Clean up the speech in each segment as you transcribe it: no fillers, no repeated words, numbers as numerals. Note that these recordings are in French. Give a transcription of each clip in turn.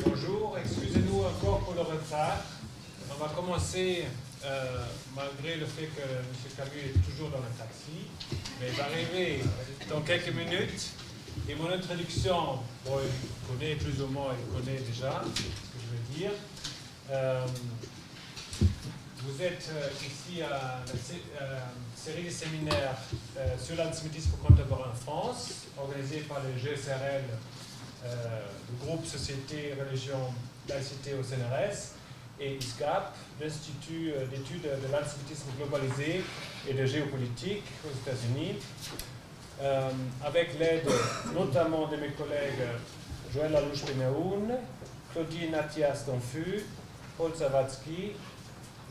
Bonjour, excusez-nous encore pour le retard. On va commencer, malgré le fait que M. Camus est toujours dans le taxi, mais il va arriver dans quelques minutes. Et mon introduction, bon, il connaît plus ou moins, il connaît déjà ce que je veux dire. Vous êtes ici à la série de séminaires sur l'antisémitisme contemporain en France, organisée par le GSRL, le groupe Société, Religion, Laïcité au CNRS, et ISCAP, l'Institut d'études de l'antisémitisme globalisé et de géopolitique aux États-Unis, avec l'aide notamment de mes collègues Joël Alouche-Penaoun, Claudine Athias-Donfu, Paul Zawadzki,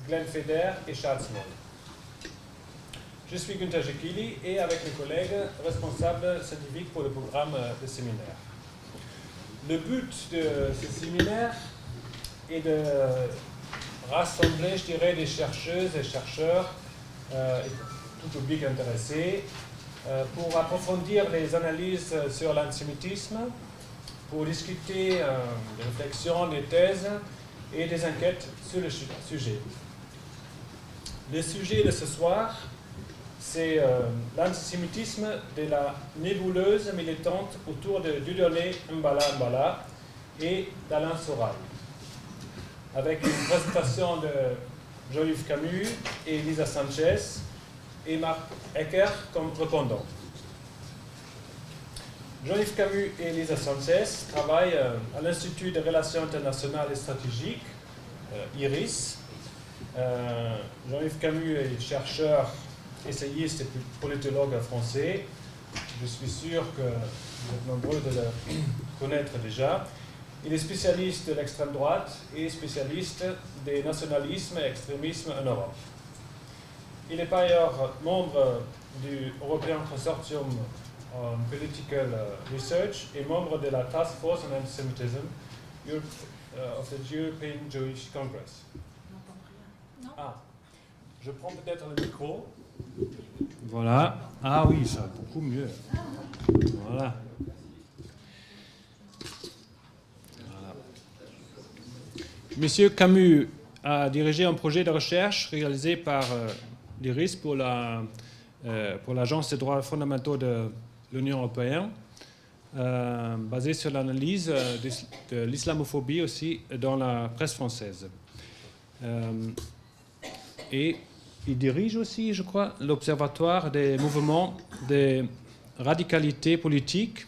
Glenn Feder et Charles Small. Je suis Günther Jekili et avec mes collègues responsables scientifiques pour le programme de séminaire. Le but de ce séminaire est de rassembler, je dirais, des chercheuses et chercheurs et tout public intéressé pour approfondir les analyses sur l'antisémitisme, pour discuter des réflexions, des thèses et des enquêtes sur le sujet. Le sujet de ce soir, c'est l'antisémitisme de la nébuleuse militante autour de Dieudonné Mbala et d'Alain Soral, avec une présentation de Jean-Yves Camus et Lisa Sanchez et Marc Ecker comme répondants. Jean-Yves Camus et Lisa Sanchez travaillent à l'Institut de Relations internationales et stratégiques, IRIS. Jean-Yves Camus est chercheur, essayiste et politologue français. Je suis sûr que vous êtes nombreux de le connaître déjà. Il est spécialiste de l'extrême droite et spécialiste des nationalismes et extrémismes en Europe. Il est par ailleurs membre du European Consortium on Political Research et membre de la Task Force on Antisemitism of the European Jewish Congress. Non. Ah, je prends peut-être le micro. Voilà. Ah oui, ça va beaucoup mieux. Voilà. Monsieur Camus a dirigé un projet de recherche réalisé par l'IRIS pour l'Agence des droits fondamentaux de l'Union européenne, basé sur l'analyse de l'islamophobie aussi dans la presse française. Et il dirige aussi, je crois, l'Observatoire des mouvements de radicalité politique.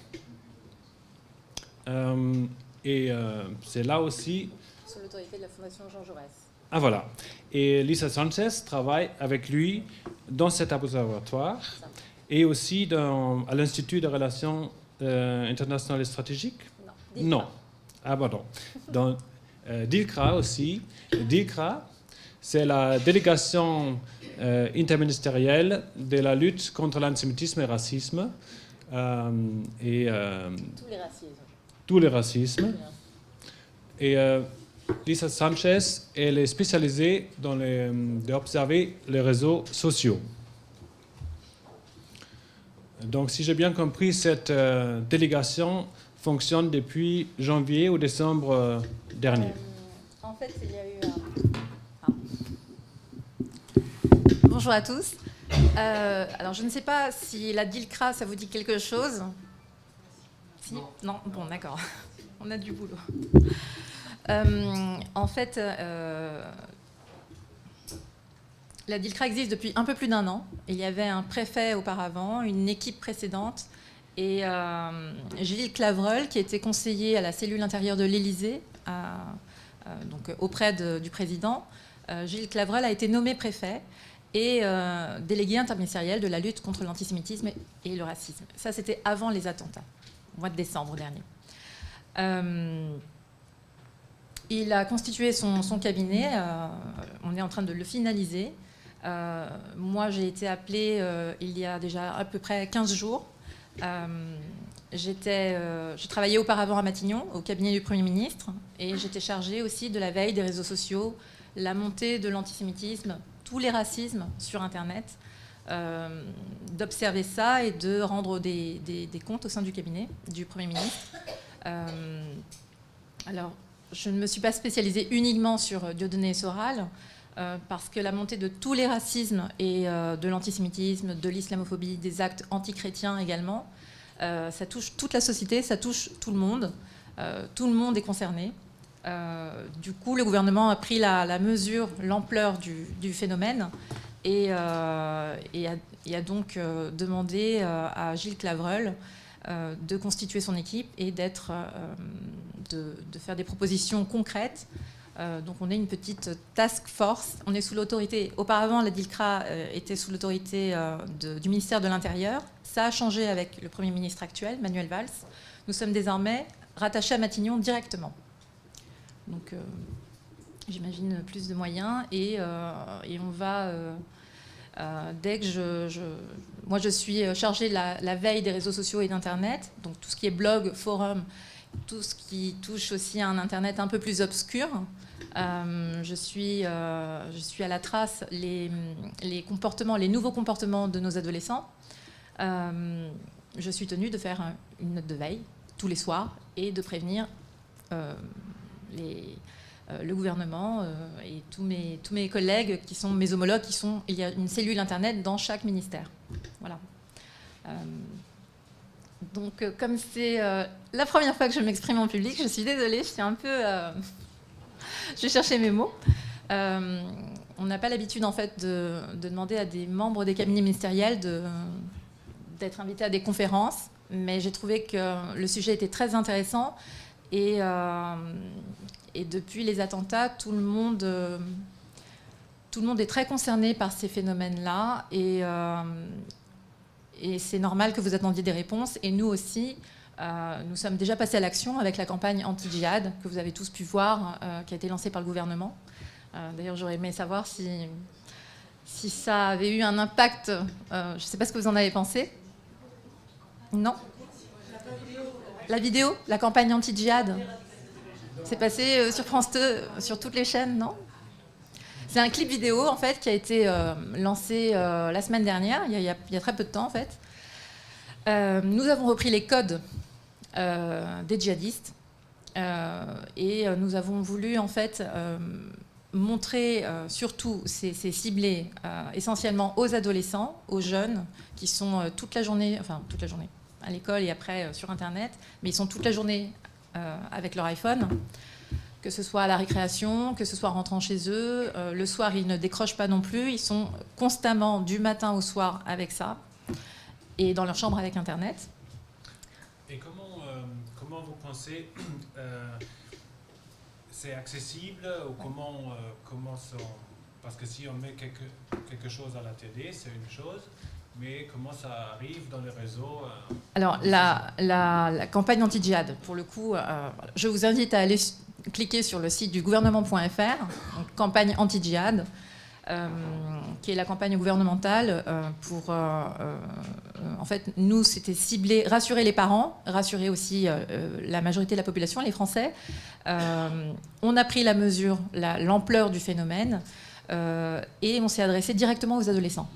C'est là aussi... Sous l'autorité de la Fondation Jean Jaurès. Ah voilà. Et Lisa Sanchez travaille avec lui dans cet observatoire et aussi à l'Institut de Relations internationales et stratégiques. Non. Non. Ah pardon. Dans DILCRA aussi. DILCRA, c'est la délégation interministérielle de la lutte contre l'antisémitisme et le racisme. Tous les racismes. Tous les racismes. Et Lisa Sanchez, elle est spécialisée dans d'observer les réseaux sociaux. Donc, si j'ai bien compris, cette délégation fonctionne depuis janvier ou décembre dernier. En fait, il y a eu Bonjour à tous. Alors, je ne sais pas si la DILCRA, ça vous dit quelque chose. Si ? Non. Bon, d'accord. On a du boulot. En fait, la DILCRA existe depuis un peu plus d'1 an. Il y avait un préfet auparavant, une équipe précédente, et Gilles Clavreul, qui était conseiller à la cellule intérieure de l'Élysée, donc auprès du président. Gilles Clavreul a été nommé préfet et délégué interministériel de la lutte contre l'antisémitisme et le racisme. Ça, c'était avant les attentats, au mois de décembre dernier. Il a constitué son cabinet. On est en train de le finaliser. Moi, j'ai été appelée il y a déjà à peu près 15 jours. J'ai travaillé auparavant à Matignon, au cabinet du Premier ministre, et j'étais chargée aussi de la veille des réseaux sociaux, la montée de l'antisémitisme, tous les racismes sur Internet, d'observer ça et de rendre des comptes au sein du cabinet du Premier ministre. Alors, je ne me suis pas spécialisée uniquement sur Dieudonné et Soral, parce que la montée de tous les racismes et de l'antisémitisme, de l'islamophobie, des actes antichrétiens également, ça touche toute la société, ça touche tout le monde. Tout le monde est concerné. Du coup, le gouvernement a pris la mesure, l'ampleur du phénomène et a donc demandé à Gilles Clavreul de constituer son équipe et de faire des propositions concrètes. Donc on est une petite task force. On est sous l'autorité. Auparavant, la DILCRA était sous l'autorité du ministère de l'Intérieur. Ça a changé avec le Premier ministre actuel, Manuel Valls. Nous sommes désormais rattachés à Matignon directement. Donc j'imagine plus de moyens et on va... dès que moi, je suis chargée de la veille des réseaux sociaux et d'Internet, donc tout ce qui est blog, forum, tout ce qui touche aussi à un Internet un peu plus obscur. Je suis à la trace les nouveaux comportements de nos adolescents. Je suis tenue de faire une note de veille tous les soirs et de prévenir le gouvernement et tous mes collègues qui sont mes homologues, il y a une cellule Internet dans chaque ministère. Voilà. Donc, comme c'est la première fois que je m'exprime en public, je suis désolée, je suis un peu... je vais chercher mes mots. On n'a pas l'habitude, en fait, de demander à des membres des cabinets ministériels d'être invités à des conférences, mais j'ai trouvé que le sujet était très intéressant et depuis les attentats, tout le monde est très concerné par ces phénomènes-là et c'est normal que vous attendiez des réponses. Et nous aussi, nous sommes déjà passés à l'action avec la campagne anti-djihad que vous avez tous pu voir, qui a été lancée par le gouvernement. D'ailleurs, j'aurais aimé savoir si ça avait eu un impact. Je ne sais pas ce que vous en avez pensé. Non ? La vidéo, la campagne anti-djihad. C'est passé sur France 2, sur toutes les chaînes, non ? C'est un clip vidéo, en fait, qui a été lancé la semaine dernière, il y a très peu de temps, en fait. Nous avons repris les codes des djihadistes et nous avons voulu, en fait, montrer, surtout, c'est ciblé essentiellement aux adolescents, aux jeunes, qui sont toute la journée, à l'école et après sur Internet, mais ils sont toute la journée avec leur iPhone, que ce soit à la récréation, que ce soit en rentrant chez eux. Le soir, ils ne décrochent pas non plus. Ils sont constamment, du matin au soir, avec ça, et dans leur chambre avec Internet. Et comment vous pensez c'est accessible ou comment parce que si on met quelque chose à la télé, c'est une chose. Mais comment ça arrive dans les réseaux Alors, la campagne anti-djihad, pour le coup, je vous invite à aller cliquer sur le site du gouvernement.fr, campagne anti-djihad, qui est la campagne gouvernementale pour... en fait, nous, c'était ciblé, rassurer les parents, rassurer aussi la majorité de la population, les Français. On a pris la mesure, l'ampleur du phénomène, et on s'est adressé directement aux adolescents.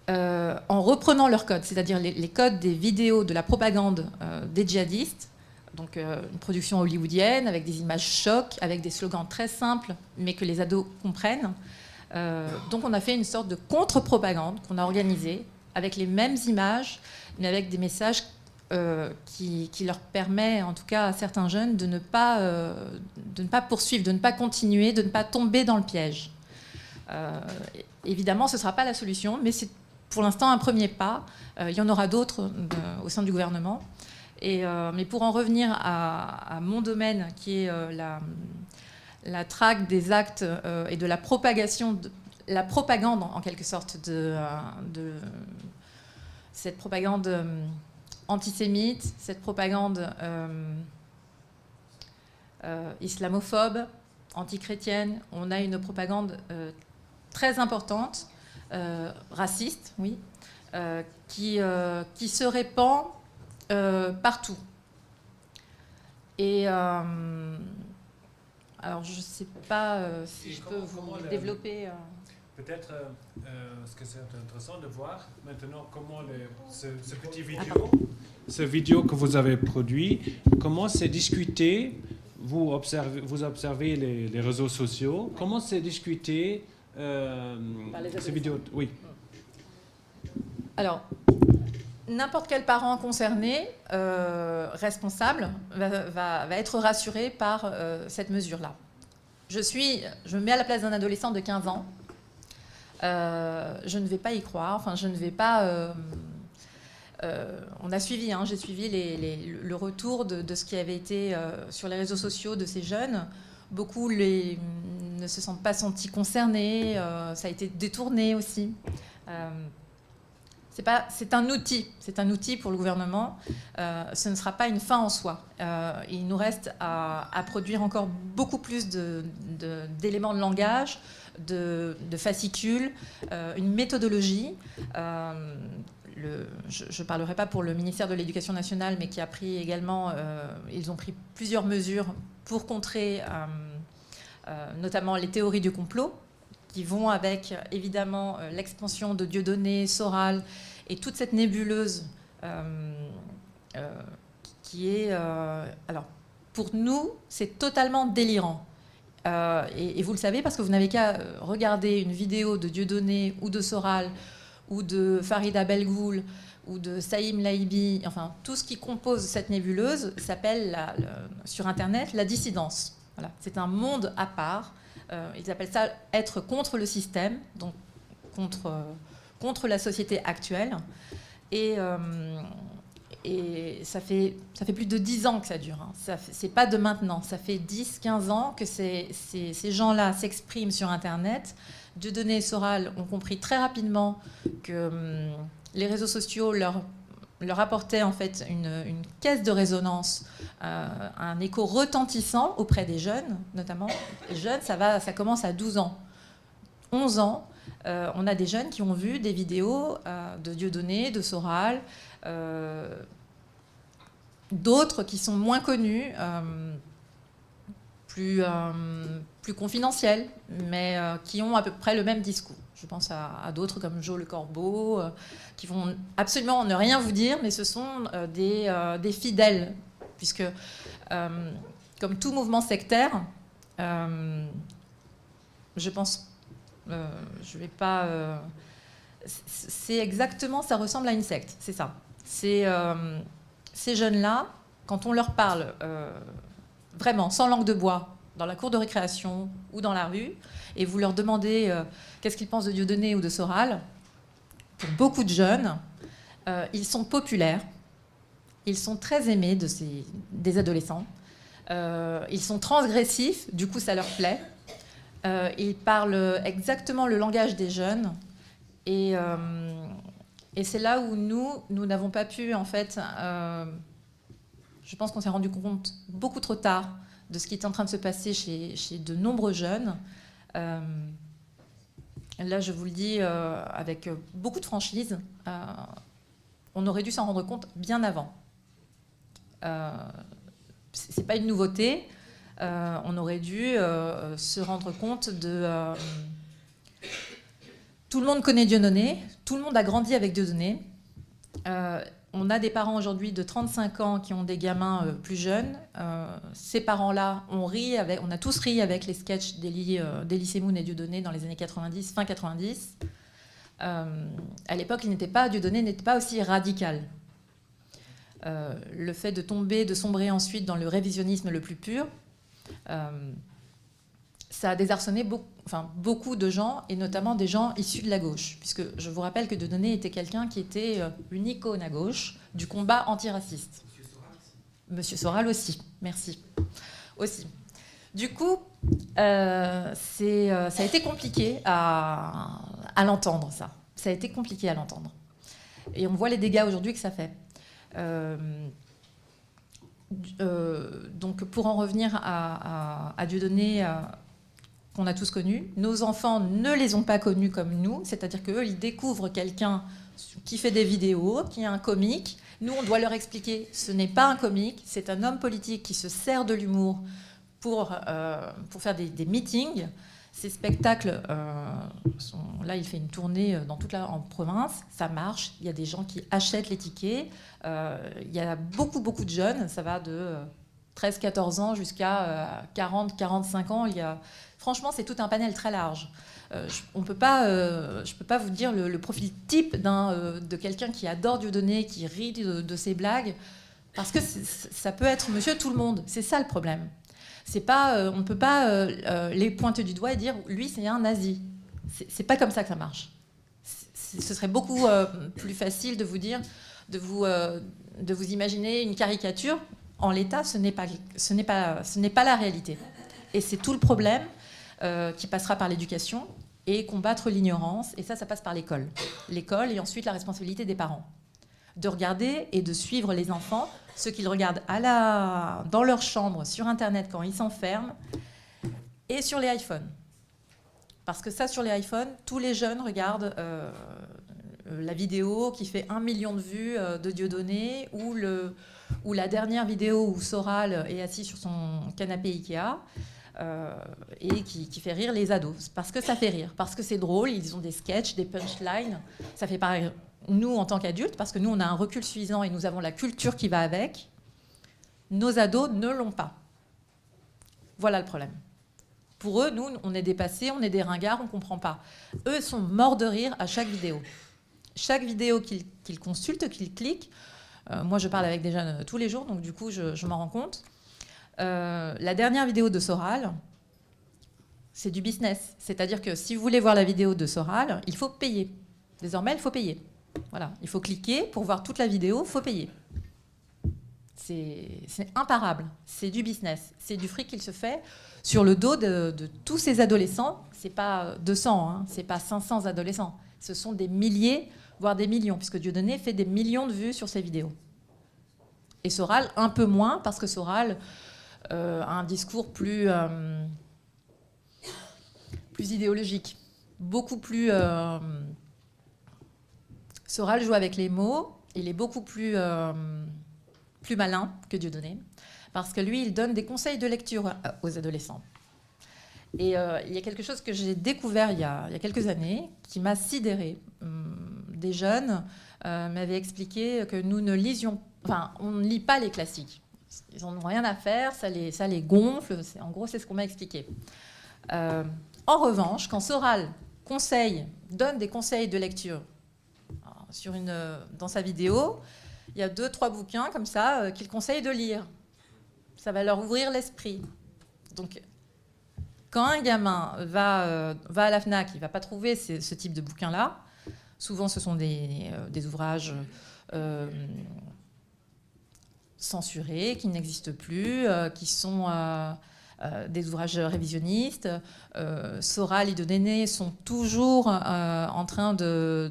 En reprenant leurs codes, c'est-à-dire les codes des vidéos de la propagande des djihadistes, donc une production hollywoodienne avec des images chocs, avec des slogans très simples, mais que les ados comprennent. Donc on a fait une sorte de contre-propagande qu'on a organisée avec les mêmes images, mais avec des messages qui leur permet, en tout cas à certains jeunes, de ne pas poursuivre, de ne pas continuer, de ne pas tomber dans le piège. Évidemment, ce ne sera pas la solution, mais c'est pour l'instant un premier pas. Il y en aura d'autres au sein du gouvernement. Mais pour en revenir à mon domaine, qui est la traque des actes et de la propagation, la propagande en quelque sorte de cette propagande antisémite, cette propagande islamophobe, antichrétienne. On a une propagande très importante, raciste, oui, qui se répand partout. Et alors, je ne sais pas si je peux vous développer. Peut-être ce que c'est intéressant de voir maintenant comment ce petit vidéo, ce vidéo que vous avez produit, comment c'est discuté. vous observez les réseaux sociaux. Comment c'est discuté ces vidéos? Oui. Alors, n'importe quel parent concerné, responsable, va être rassuré par cette mesure-là. Je me mets à la place d'un adolescent de 15 ans. Je ne vais pas y croire. Enfin, je ne vais pas... on a suivi, j'ai suivi le retour de ce qui avait été sur les réseaux sociaux de ces jeunes. Beaucoup ne se sont pas sentis concernés. Ça a été détourné aussi. C'est un outil pour le gouvernement. Ce ne sera pas une fin en soi. Il nous reste à produire encore beaucoup plus d'éléments de langage, de fascicules, une méthodologie. Je ne parlerai pas pour le ministère de l'Éducation nationale, mais qui a pris également, ils ont pris plusieurs mesures pour contrer notamment les théories du complot, qui vont avec, évidemment, l'expansion de Dieudonné, Soral, et toute cette nébuleuse qui est... alors, pour nous, c'est totalement délirant. Et vous le savez, parce que vous n'avez qu'à regarder une vidéo de Dieudonné ou de Soral, ou de Farida Belgoul, ou de Saïm Laïbi, enfin, tout ce qui compose cette nébuleuse s'appelle, sur Internet, la dissidence. Voilà. C'est un monde à part. Ils appellent ça être contre le système, donc contre la société actuelle. Et ça fait plus de 10 ans que ça dure. C'est pas de maintenant. Ça fait 10-15 ans que ces gens-là s'expriment sur Internet. Dieudonné et Soral ont compris très rapidement que les réseaux sociaux leur apportaient en fait une caisse de résonance, un écho retentissant auprès des jeunes, notamment. Les jeunes, ça commence à 12 ans. 11 ans, on a des jeunes qui ont vu des vidéos de Dieudonné, de Soral, d'autres qui sont moins connus, plus confidentiels, mais qui ont à peu près le même discours. Je pense à d'autres comme Jo Le Corbeau, qui vont absolument ne rien vous dire, mais ce sont des fidèles, puisque, comme tout mouvement sectaire, je pense... je vais pas... c'est exactement... Ça ressemble à une secte, c'est ça. Ces jeunes-là, quand on leur parle vraiment, sans langue de bois, dans la cour de récréation ou dans la rue, et vous leur demandez qu'est-ce qu'ils pensent de Dieudonné ou de Soral, pour beaucoup de jeunes, ils sont populaires, ils sont très aimés des adolescents, ils sont transgressifs, du coup ça leur plaît, ils parlent exactement le langage des jeunes, et c'est là où nous n'avons pas pu, en fait, je pense qu'on s'est rendu compte beaucoup trop tard de ce qui est en train de se passer chez de nombreux jeunes. Là, je vous le dis avec beaucoup de franchise, on aurait dû s'en rendre compte bien avant. C'est pas une nouveauté. On aurait dû se rendre compte de... tout le monde connaît Dieudonné, tout le monde a grandi avec Dieudonné. On a des parents aujourd'hui de 35 ans qui ont des gamins plus jeunes. Ces parents-là, on a tous ri avec les sketchs d'Elie Semoun et Dieudonné dans les années 90, fin 90. À l'époque, Dieudonné n'était pas aussi radical. Le fait de sombrer ensuite dans le révisionnisme le plus pur, ça a désarçonné beaucoup de gens, et notamment des gens issus de la gauche. Puisque je vous rappelle que Dieudonné était quelqu'un qui était une icône à gauche du combat antiraciste. Monsieur Soral aussi, merci. Aussi. Du coup, ça a été compliqué à l'entendre, ça. Ça a été compliqué à l'entendre. Et on voit les dégâts aujourd'hui que ça fait. Donc, pour en revenir à Dieudonné, qu'on a tous connus, nos enfants ne les ont pas connus comme nous, c'est-à-dire qu'eux, ils découvrent quelqu'un qui fait des vidéos, qui est un comique. Nous, on doit leur expliquer, ce n'est pas un comique, c'est un homme politique qui se sert de l'humour pour faire des meetings. Ces spectacles, là, il fait une tournée en province, ça marche, il y a des gens qui achètent les tickets, il y a beaucoup de jeunes, ça va de 13-14 ans jusqu'à 40-45 ans. Franchement, c'est tout un panel très large. Je ne peux pas vous dire le profil type de quelqu'un qui adore Dieudonné, qui rit de ses blagues, parce que ça peut être monsieur tout le monde. C'est ça le problème. C'est pas, on ne peut pas les pointer du doigt et dire lui c'est un nazi. C'est pas comme ça que ça marche. Ce serait beaucoup plus facile de vous dire, de vous imaginer une caricature. En l'état, ce n'est pas la réalité. Et c'est tout le problème qui passera par l'éducation et combattre l'ignorance. Et ça passe par l'école. L'école et ensuite la responsabilité des parents. De regarder et de suivre les enfants, ceux qu'ils regardent dans leur chambre, sur Internet, quand ils s'enferment, et sur les iPhones. Parce que ça, sur les iPhones, tous les jeunes regardent la vidéo qui fait 1 million de vues de Dieudonné, ou la dernière vidéo où Soral est assis sur son canapé Ikea, et qui fait rire les ados. Parce que ça fait rire, parce que c'est drôle, ils ont des sketchs, des punchlines, ça fait pareil. Nous, en tant qu'adultes, parce que nous, on a un recul suffisant et nous avons la culture qui va avec, nos ados ne l'ont pas. Voilà le problème. Pour eux, nous, on est dépassés, on est des ringards, on ne comprend pas. Eux sont morts de rire à chaque vidéo. Chaque vidéo qu'ils consultent, qu'ils cliquent, moi, je parle avec des jeunes tous les jours, donc du coup, je m'en rends compte. La dernière vidéo de Soral, c'est du business. C'est-à-dire que si vous voulez voir la vidéo de Soral, il faut payer. Désormais, il faut payer. Voilà, il faut cliquer pour voir toute la vidéo, il faut payer. C'est imparable, c'est du business, c'est du fric qu'il se fait sur le dos de tous ces adolescents. C'est pas 200, hein, c'est pas 500 adolescents, ce sont des milliers, voire des millions, puisque Dieudonné fait des millions de vues sur ses vidéos. Et Soral, un peu moins, parce que Soral a un discours plus idéologique, beaucoup plus... Soral joue avec les mots, il est beaucoup plus malin que Dieudonné, parce que lui, il donne des conseils de lecture aux adolescents. Et il y a quelque chose que j'ai découvert il y a quelques années, qui m'a sidérée. Des jeunes m'avaient expliqué que nous ne lisions... Enfin, on ne lit pas les classiques. Ils n'en ont rien à faire, ça les gonfle. En gros, c'est ce qu'on m'a expliqué. En revanche, quand Soral donne des conseils de lecture dans sa vidéo, il y a 2-3 bouquins comme ça qu'il conseille de lire. Ça va leur ouvrir l'esprit. Donc, quand un gamin va à la FNAC, il ne va pas trouver ce type de bouquins-là. Souvent, ce sont des ouvrages censurés, qui n'existent plus, qui sont des ouvrages révisionnistes. Soral et Dieudonné sont toujours en train de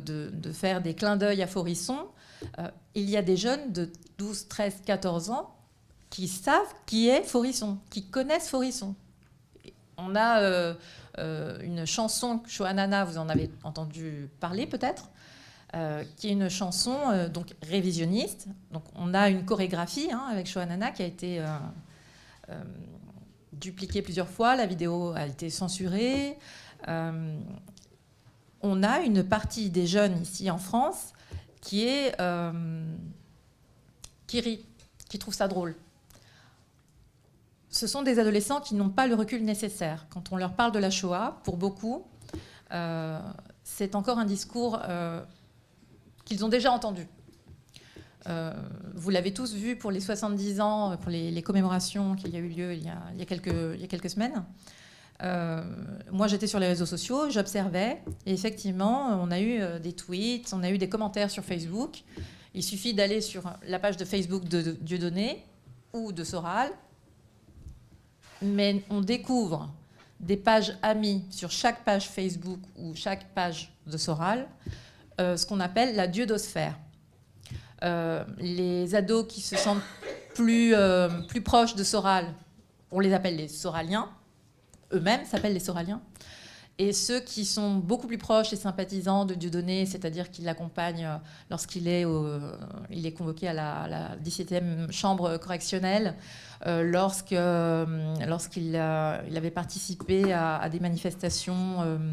faire des clins d'œil à Faurisson. Il y a des jeunes de 12, 13, 14 ans qui savent qui est Faurisson, qui connaissent Faurisson. On a une chanson, Chohanana, vous en avez entendu parler peut-être, qui est une chanson donc révisionniste. Donc on a une chorégraphie avec Chohanana qui a été dupliquée plusieurs fois. La vidéo a été censurée. On a une partie des jeunes ici en France qui rit, qui trouve ça drôle. Ce sont des adolescents qui n'ont pas le recul nécessaire. Quand on leur parle de la Shoah, pour beaucoup, c'est encore un discours qu'ils ont déjà entendu. Vous l'avez tous vu pour les 70 ans, pour les commémorations qu'il y a eu lieu il y a quelques semaines. Moi, j'étais sur les réseaux sociaux, j'observais, et effectivement, on a eu des tweets, on a eu des commentaires sur Facebook. Il suffit d'aller sur la page de Facebook de Dieudonné ou de Soral, mais on découvre des pages amies sur chaque page Facebook ou chaque page de Soral, ce qu'on appelle la dieudosphère. Les ados qui se sentent plus proches de Soral, on les appelle les Soraliens, eux-mêmes s'appellent les Soraliens, et ceux qui sont beaucoup plus proches et sympathisants de Dieudonné, c'est-à-dire qu'il l'accompagne lorsqu'il est convoqué à la 17e chambre correctionnelle, lorsqu'il avait participé à des manifestations,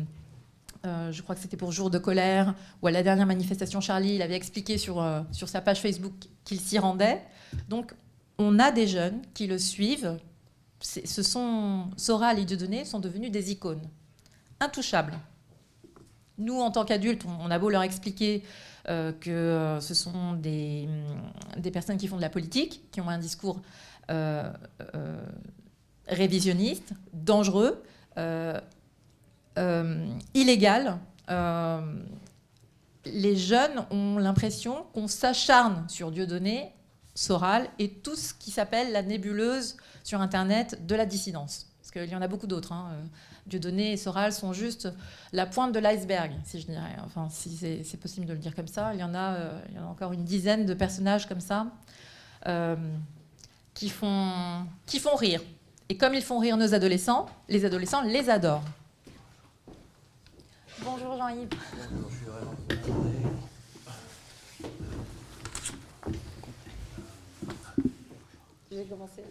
je crois que c'était pour Jour de colère, ou à la dernière manifestation Charlie, il avait expliqué sur sa page Facebook qu'il s'y rendait. Donc on a des jeunes qui le suivent. Soral et Dieudonné sont devenus des icônes, intouchables. Nous, en tant qu'adultes, on a beau leur expliquer que ce sont des personnes qui font de la politique, qui ont un discours révisionniste, dangereux, illégal. Les jeunes ont l'impression qu'on s'acharne sur Dieudonné, Soral et tout ce qui s'appelle la nébuleuse sur Internet de la dissidence. Parce qu'il y en a beaucoup d'autres. Dieudonné et Soral sont juste la pointe de l'iceberg, si je dirais. Enfin, si c'est possible de le dire comme ça. Il y en a encore une dizaine de personnages comme ça qui font rire. Et comme ils font rire nos adolescents les adorent. Bonjour Jean-Yves. Bonjour, je suis vraiment content. Je vais commencer.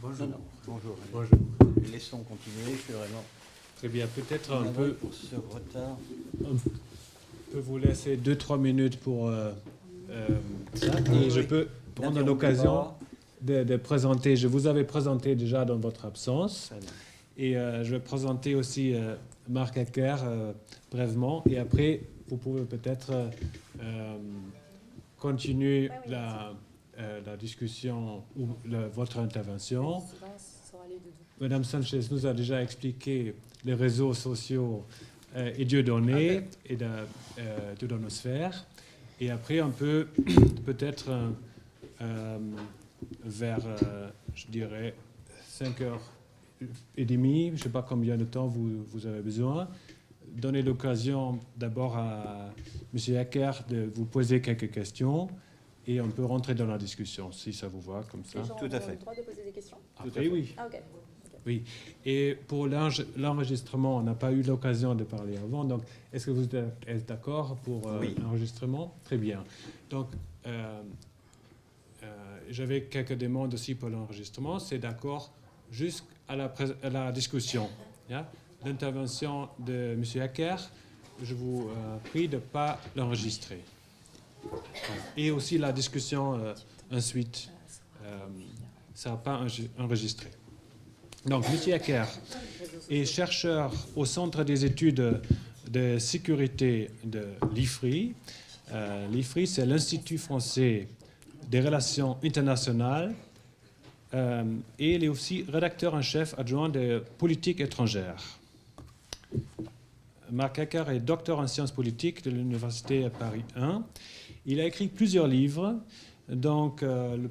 Bonjour. Non, bonjour. Bonjour. Laissons continuer, je suis vraiment Très bien, peut-être un peu pour ce retard. On peut vous laisser 2-3 minutes pour ça. Et je peux prendre l'occasion de présenter. Je vous avais présenté déjà dans votre absence. Et je vais présenter aussi Marc Acker brièvement. Et après, vous pouvez peut-être continuer la discussion ou votre intervention. Madame Sanchez nous a déjà expliqué les réseaux sociaux et Dieudonné et de Dieudonnosphère. Et après, on peut peut-être vers, je dirais, 5h30, je ne sais pas combien de temps vous avez besoin, donner l'occasion d'abord à M. Acker de vous poser quelques questions et on peut rentrer dans la discussion, si ça vous va, comme ça. Tout à fait. Le droit de poser des questions. Après, oui. Ah, ok. Oui. Et pour l'enregistrement, on n'a pas eu l'occasion de parler avant. Donc, est-ce que vous êtes d'accord pour Oui. l'enregistrement? Très bien. Donc, j'avais quelques demandes aussi pour l'enregistrement. C'est d'accord jusqu'à la discussion. Yeah? L'intervention de M. Acker, je vous prie de ne pas l'enregistrer. Et aussi la discussion ensuite, ça n'a pas enregistré. Donc, M. Acker est chercheur au Centre des études de sécurité de l'IFRI. L'IFRI, c'est l'Institut français des relations internationales. Et il est aussi rédacteur en chef adjoint de politique étrangère. Marc Acker est docteur en sciences politiques de l'Université Paris 1. Il a écrit plusieurs livres, donc le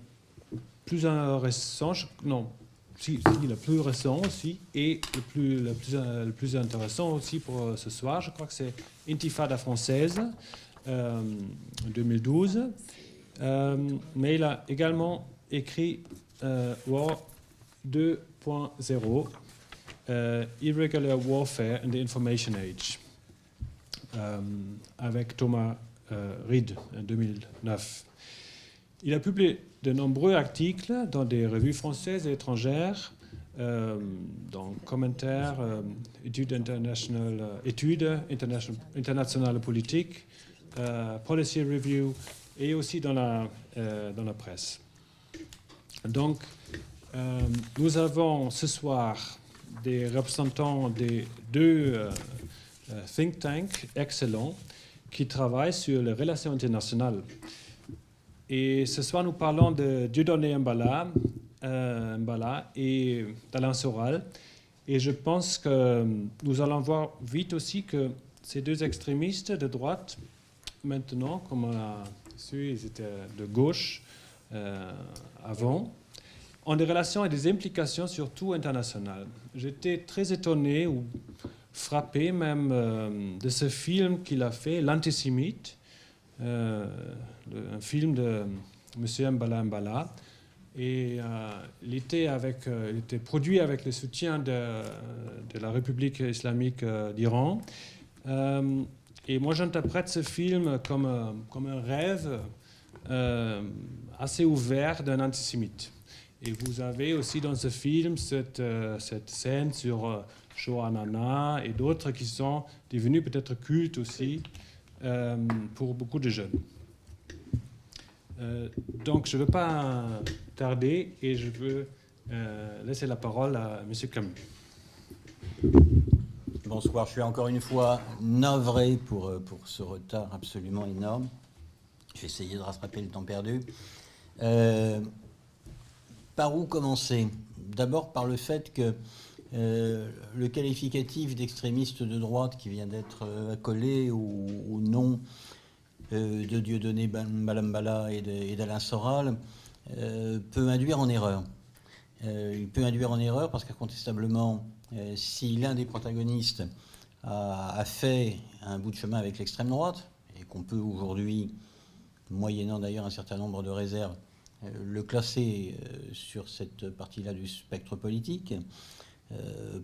plus récent, le plus récent aussi, et le plus intéressant aussi pour ce soir, je crois que c'est Intifada française, 2012. Mais il a également écrit War 2.0, Irregular Warfare in the Information Age, avec Thomas Reid en 2009. Il a publié de nombreux articles dans des revues françaises et étrangères, dans commentaires, études internationales politiques, policy review et aussi dans la presse. Donc, nous avons ce soir des représentants des deux think tanks excellents qui travaillent sur les relations internationales. Et ce soir, nous parlons de Dieudonné Mbala et d'Alain Soral. Et je pense que nous allons voir vite aussi que ces deux extrémistes de droite, maintenant, comme on a su, ils étaient de gauche avant, ont des relations et des implications surtout internationales. J'étais très étonné ou frappé même de ce film qu'il a fait, L'Antisémite, un film de M. Mbala. Et il était produit avec le soutien de la République islamique d'Iran. Et moi, j'interprète ce film comme un rêve assez ouvert d'un antisémite. Et vous avez aussi dans ce film cette scène sur Shoah Nana et d'autres qui sont devenus peut-être cultes aussi pour beaucoup de jeunes. Donc, je ne veux pas tarder et je veux laisser la parole à M. Camus. Bonsoir, je suis encore une fois navré pour ce retard absolument énorme. Je vais essayer de rattraper le temps perdu. Par où commencer? D'abord par le fait que le qualificatif d'extrémiste de droite qui vient d'être accolé au nom de Dieudonné Balambala et d'Alain Soral peut induire en erreur. Il peut induire en erreur parce qu'incontestablement, si l'un des protagonistes a fait un bout de chemin avec l'extrême droite, et qu'on peut aujourd'hui, moyennant d'ailleurs un certain nombre de réserves, le classer sur cette partie-là du spectre politique,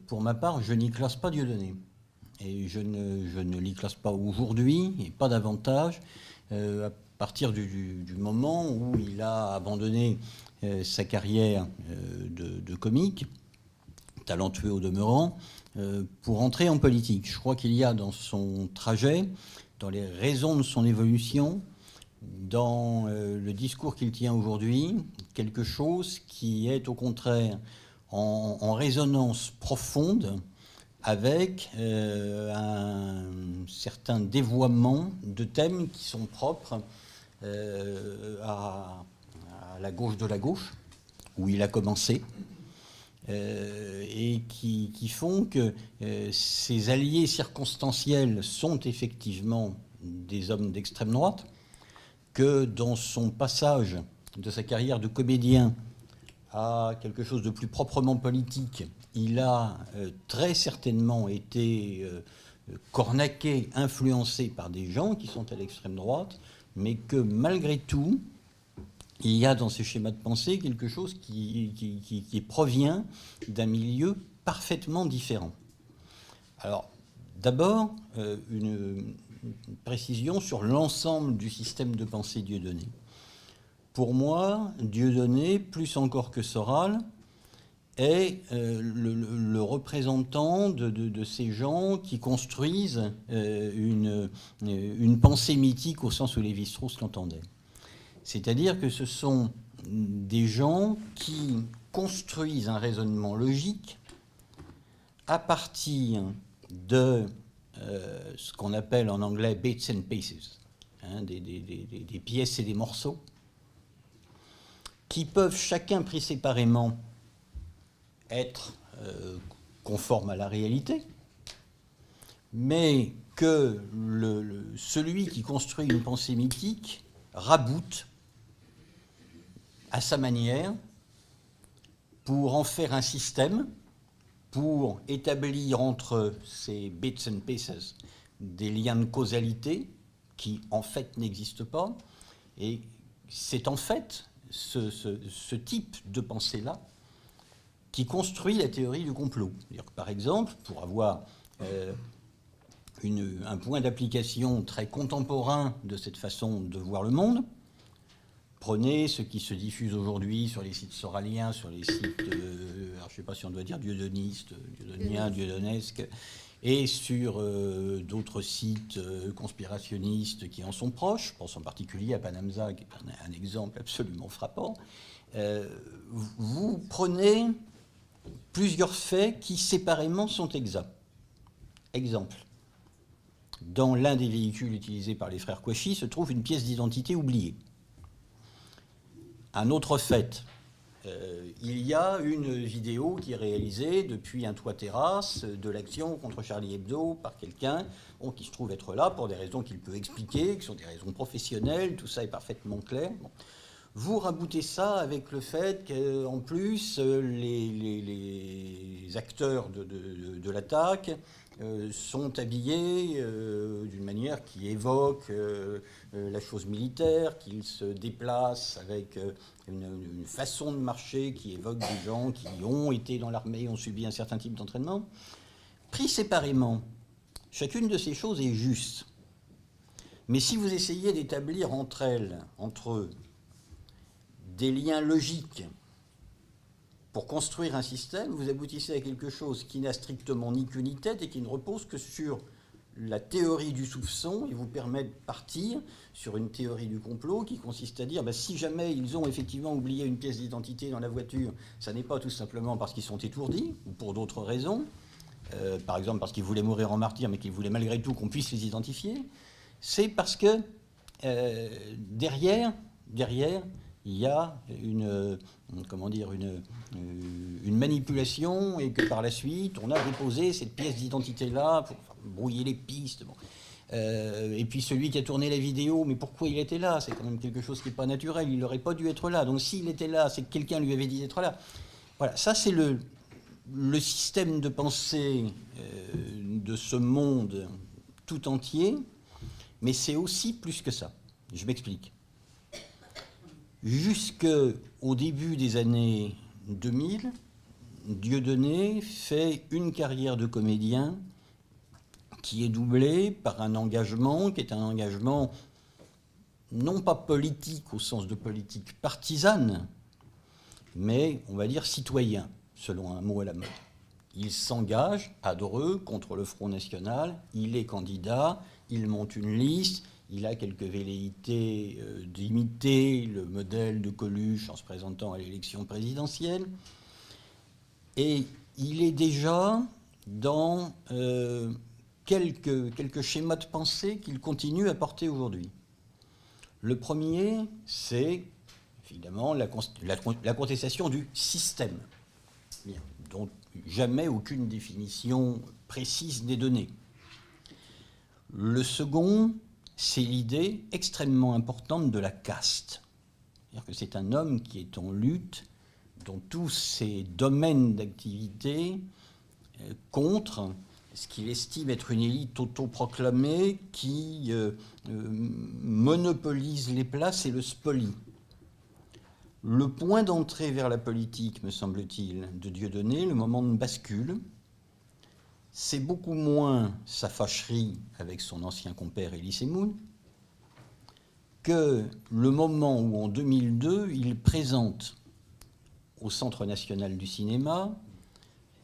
pour ma part, je n'y classe pas Dieudonné. Et je ne l'y classe pas aujourd'hui, et pas davantage, à partir du moment où il a abandonné sa carrière de comique, talentueux au demeurant, pour entrer en politique. Je crois qu'il y a dans son trajet, dans les raisons de son évolution, dans le discours qu'il tient aujourd'hui, quelque chose qui est au contraire en résonance profonde avec un certain dévoiement de thèmes qui sont propres à la gauche de la gauche, où il a commencé, et qui font que ces alliés circonstanciels sont effectivement des hommes d'extrême droite, que dans son passage de sa carrière de comédien à quelque chose de plus proprement politique, il a très certainement été cornaqué, influencé par des gens qui sont à l'extrême droite, mais que malgré tout, il y a dans ces schémas de pensée quelque chose qui provient d'un milieu parfaitement différent. Alors, d'abord, une précision sur l'ensemble du système de pensée Dieudonné. Pour moi, Dieudonné, plus encore que Soral, est le représentant de ces gens qui construisent une pensée mythique au sens où Lévi-Strauss l'entendait. C'est-à-dire que ce sont des gens qui construisent un raisonnement logique à partir de ce qu'on appelle en anglais bits and pieces, hein, des pièces et des morceaux, qui peuvent chacun pris séparément être conformes à la réalité, mais que celui qui construit une pensée mythique raboute à sa manière pour en faire un système, pour établir entre ces bits and pieces des liens de causalité qui en fait n'existent pas. Et c'est en fait ce type de pensée-là qui construit la théorie du complot. C'est-à-dire que, par exemple, pour avoir un point d'application très contemporain de cette façon de voir le monde, prenez ce qui se diffuse aujourd'hui sur les sites soraliens, sur les sites, alors je ne sais pas si on doit dire dieudonistes, dieudoniens, dieudonnesques, et sur d'autres sites conspirationnistes qui en sont proches. Je pense en particulier à Panamza, qui est un exemple absolument frappant. Vous prenez plusieurs faits qui séparément sont exacts. Exemple. Dans l'un des véhicules utilisés par les frères Kouachi se trouve une pièce d'identité oubliée. Un autre fait, il y a une vidéo qui est réalisée depuis un toit-terrasse de l'action contre Charlie Hebdo par quelqu'un qui se trouve être là pour des raisons qu'il peut expliquer, qui sont des raisons professionnelles, tout ça est parfaitement clair. Bon. Vous raboutez ça avec le fait qu'en plus, les acteurs de l'attaque sont habillés d'une manière qui évoque la chose militaire, qu'ils se déplacent avec une façon de marcher qui évoque des gens qui ont été dans l'armée, ont subi un certain type d'entraînement. Pris séparément, chacune de ces choses est juste. Mais si vous essayez d'établir entre eux, des liens logiques pour construire un système, vous aboutissez à quelque chose qui n'a strictement ni queue ni tête et qui ne repose que sur la théorie du soupçon et vous permet de partir sur une théorie du complot qui consiste à dire si jamais ils ont effectivement oublié une pièce d'identité dans la voiture, ça n'est pas tout simplement parce qu'ils sont étourdis ou pour d'autres raisons, par exemple parce qu'ils voulaient mourir en martyr mais qu'ils voulaient malgré tout qu'on puisse les identifier, c'est parce que derrière, il y a une manipulation et que par la suite, on a déposé cette pièce d'identité-là pour brouiller les pistes. Bon. Et puis celui qui a tourné la vidéo, mais pourquoi il était là? C'est quand même quelque chose qui n'est pas naturel. Il n'aurait pas dû être là. Donc s'il était là, c'est que quelqu'un lui avait dit d'être là. Voilà, ça c'est le système de pensée de ce monde tout entier, mais c'est aussi plus que ça. Je m'explique. Jusqu'au début des années 2000, Dieudonné fait une carrière de comédien qui est doublée par un engagement qui est un engagement non pas politique au sens de politique partisane, mais on va dire citoyen, selon un mot à la mode. Il s'engage à Dreux contre le Front National, il est candidat, il monte une liste, il a quelques velléités d'imiter le modèle de Coluche en se présentant à l'élection présidentielle. Et il est déjà dans quelques schémas de pensée qu'il continue à porter aujourd'hui. Le premier, c'est évidemment la contestation du système, dont jamais aucune définition précise n'est donnée. Le second, c'est l'idée extrêmement importante de la caste. C'est-à-dire que c'est un homme qui est en lutte dans tous ses domaines d'activité contre ce qu'il estime être une élite autoproclamée qui monopolise les places et le spolie. Le point d'entrée vers la politique, me semble-t-il, de Dieudonné, le moment de bascule, c'est beaucoup moins sa fâcherie avec son ancien compère Elie Semoun que le moment où, en 2002, il présente au Centre national du cinéma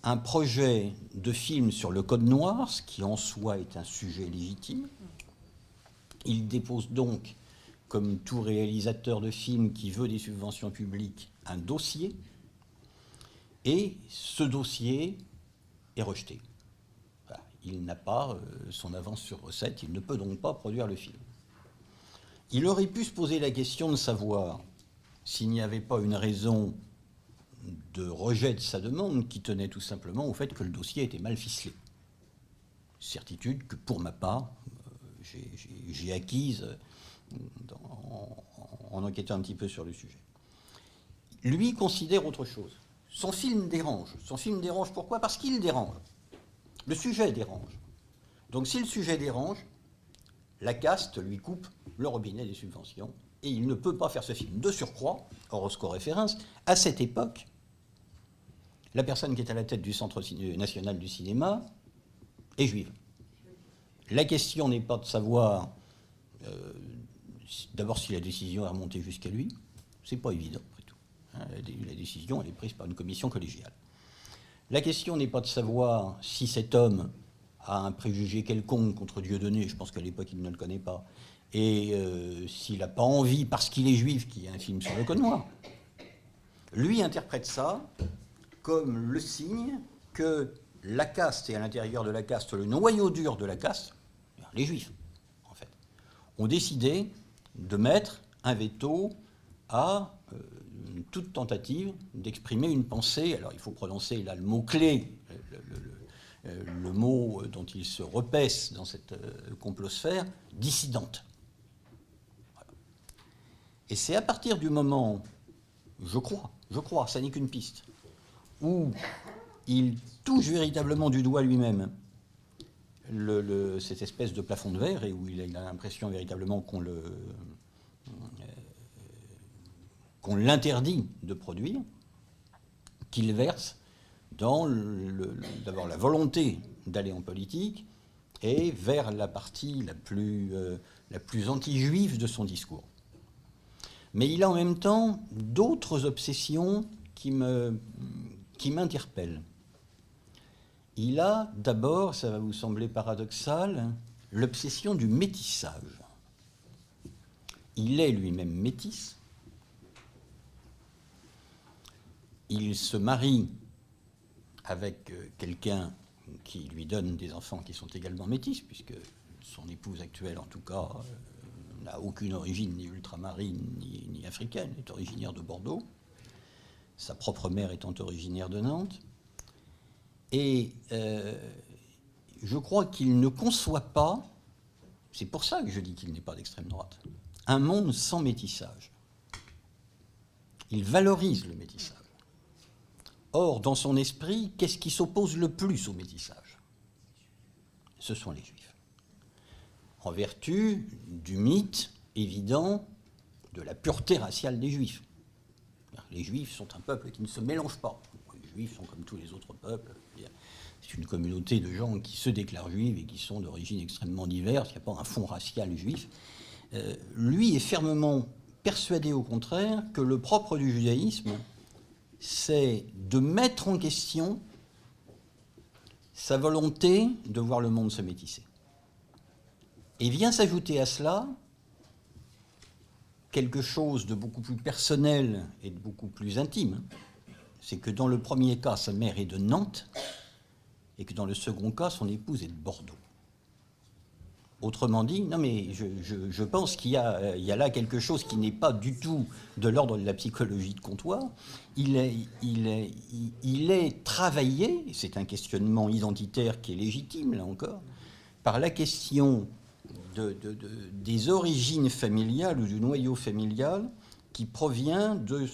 un projet de film sur le Code noir, ce qui en soi est un sujet légitime. Il dépose donc, comme tout réalisateur de film qui veut des subventions publiques, un dossier, et ce dossier est rejeté. Il n'a pas son avance sur recette, il ne peut donc pas produire le film. Il aurait pu se poser la question de savoir s'il n'y avait pas une raison de rejet de sa demande qui tenait tout simplement au fait que le dossier était mal ficelé. Certitude que, pour ma part, j'ai acquise en enquêtant un petit peu sur le sujet. Lui considère autre chose. Son film dérange. Son film dérange pourquoi? Parce qu'il dérange. Le sujet dérange. Donc si le sujet dérange, la caste lui coupe le robinet des subventions et il ne peut pas faire ce film. De surcroît, horoscope référence, à cette époque, la personne qui est à la tête du Centre national du cinéma est juive. La question n'est pas de savoir d'abord si la décision est remontée jusqu'à lui, c'est pas évident après tout. La décision elle est prise par une commission collégiale. La question n'est pas de savoir si cet homme a un préjugé quelconque contre Dieudonné, je pense qu'à l'époque il ne le connaît pas, et s'il n'a pas envie, parce qu'il est juif, qu'il y ait un film sur le Code noir. Lui interprète ça comme le signe que la caste, et à l'intérieur de la caste, le noyau dur de la caste, les juifs, en fait, ont décidé de mettre un veto à toute tentative d'exprimer une pensée. Alors il faut prononcer là le mot-clé, le mot dont il se repaisse dans cette complosphère, dissidente. Voilà. Et c'est à partir du moment, je crois, ça n'est qu'une piste, où il touche véritablement du doigt lui-même cette espèce de plafond de verre et où il a l'impression véritablement qu'on l'interdit de produire, qu'il verse dans d'abord la volonté d'aller en politique et vers la partie la plus anti-juive de son discours. Mais il a en même temps d'autres obsessions qui m'interpellent. Il a d'abord, ça va vous sembler paradoxal, l'obsession du métissage. Il est lui-même métis. Il se marie avec quelqu'un qui lui donne des enfants qui sont également métis, puisque son épouse actuelle, en tout cas, n'a aucune origine ni ultramarine ni africaine, est originaire de Bordeaux, sa propre mère étant originaire de Nantes. Et je crois qu'il ne conçoit pas, c'est pour ça que je dis qu'il n'est pas d'extrême droite, un monde sans métissage. Il valorise le métissage. Or, dans son esprit, qu'est-ce qui s'oppose le plus au métissage? Ce sont les Juifs. En vertu du mythe évident de la pureté raciale des Juifs. Les Juifs sont un peuple qui ne se mélange pas. Les Juifs sont comme tous les autres peuples. C'est une communauté de gens qui se déclarent juifs et qui sont d'origine extrêmement diverse. Il n'y a pas un fond racial juif. Lui est fermement persuadé, au contraire, que le propre du judaïsme, c'est de mettre en question sa volonté de voir le monde se métisser. Et vient s'ajouter à cela quelque chose de beaucoup plus personnel et de beaucoup plus intime. C'est que dans le premier cas, sa mère est de Nantes, et que dans le second cas, son épouse est de Bordeaux. Autrement dit, non mais je pense qu'il y a là quelque chose qui n'est pas du tout de l'ordre de la psychologie de comptoir. Il est travaillé, c'est un questionnement identitaire qui est légitime, là encore, par la question des origines familiales ou du noyau familial qui provient de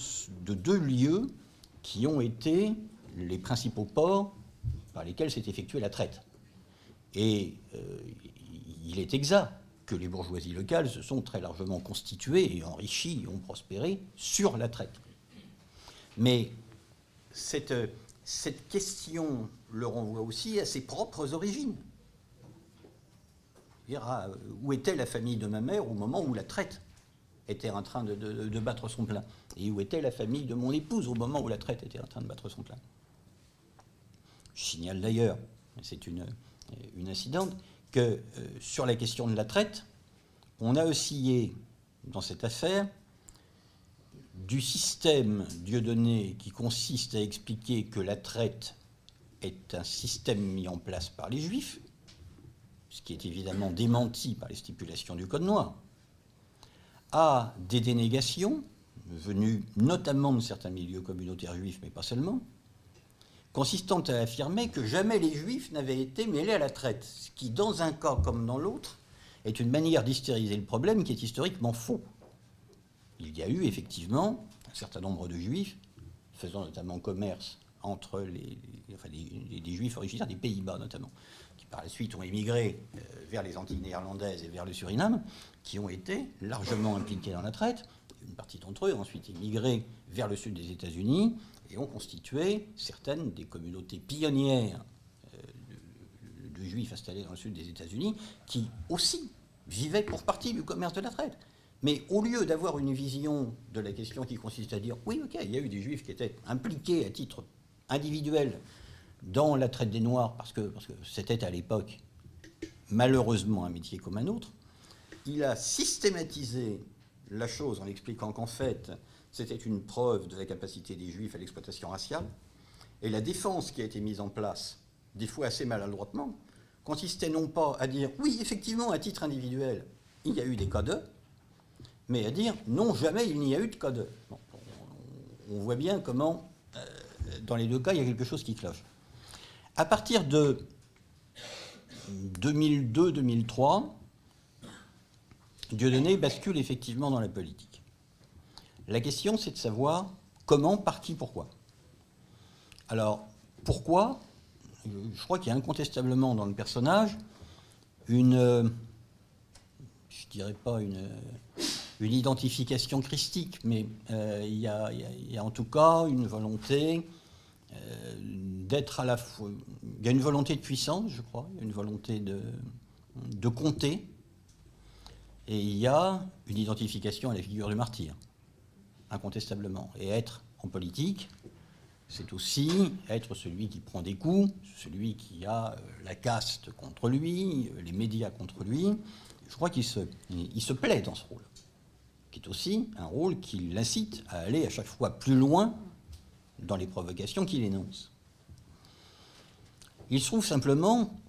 deux lieux qui ont été les principaux ports par lesquels s'est effectuée la traite. Et il est exact que les bourgeoisies locales se sont très largement constituées et enrichies et ont prospéré sur la traite. Mais cette question le renvoie aussi à ses propres origines. Où était la famille de ma mère au moment où la traite était en train de battre son plein? Et où était la famille de mon épouse au moment où la traite était en train de battre son plein? Je signale d'ailleurs, c'est une incidente, que sur la question de la traite, on a oscillé dans cette affaire du système Dieudonné qui consiste à expliquer que la traite est un système mis en place par les Juifs, ce qui est évidemment démenti par les stipulations du Code noir, à des dénégations venues notamment de certains milieux communautaires juifs, mais pas seulement, consistant à affirmer que jamais les Juifs n'avaient été mêlés à la traite, ce qui, dans un cas comme dans l'autre, est une manière d'hystériser le problème qui est historiquement faux. Il y a eu effectivement un certain nombre de Juifs, faisant notamment commerce entre les Juifs originaires des Pays-Bas notamment, qui par la suite ont émigré vers les Antilles néerlandaises et vers le Suriname, qui ont été largement impliqués dans la traite. Une partie d'entre eux ont ensuite émigré vers le sud des États-Unis et ont constitué certaines des communautés pionnières de Juifs installés dans le sud des États-Unis, qui aussi vivaient pour partie du commerce de la traite. Mais au lieu d'avoir une vision de la question qui consiste à dire « oui, ok, il y a eu des Juifs qui étaient impliqués à titre individuel dans la traite des Noirs, parce que c'était à l'époque malheureusement un métier comme un autre », il a systématisé la chose en expliquant qu'en fait, c'était une preuve de la capacité des Juifs à l'exploitation raciale. Et la défense qui a été mise en place, des fois assez maladroitement, consistait non pas à dire « oui, effectivement, à titre individuel, il y a eu des cas de », mais à dire « non, jamais il n'y a eu de cas de ». Bon, on voit bien comment, dans les deux cas, il y a quelque chose qui cloche. À partir de 2002-2003, Dieudonné bascule effectivement dans la politique. La question, c'est de savoir comment, par qui, pourquoi. Alors, pourquoi? Je crois qu'il y a incontestablement dans le personnage je dirais pas une identification christique, mais il y a en tout cas une volonté d'être à la fois... Il y a une volonté de puissance, je crois, il y a une volonté de compter, et il y a une identification à la figure du martyr, incontestablement. Et être en politique, C'est aussi être celui qui prend des coups, celui qui a la caste contre lui, les médias contre lui. Je crois qu'il se plaît dans ce rôle, qui est aussi un rôle qui l'incite à aller à chaque fois plus loin dans les provocations qu'il énonce. Il se trouve simplement,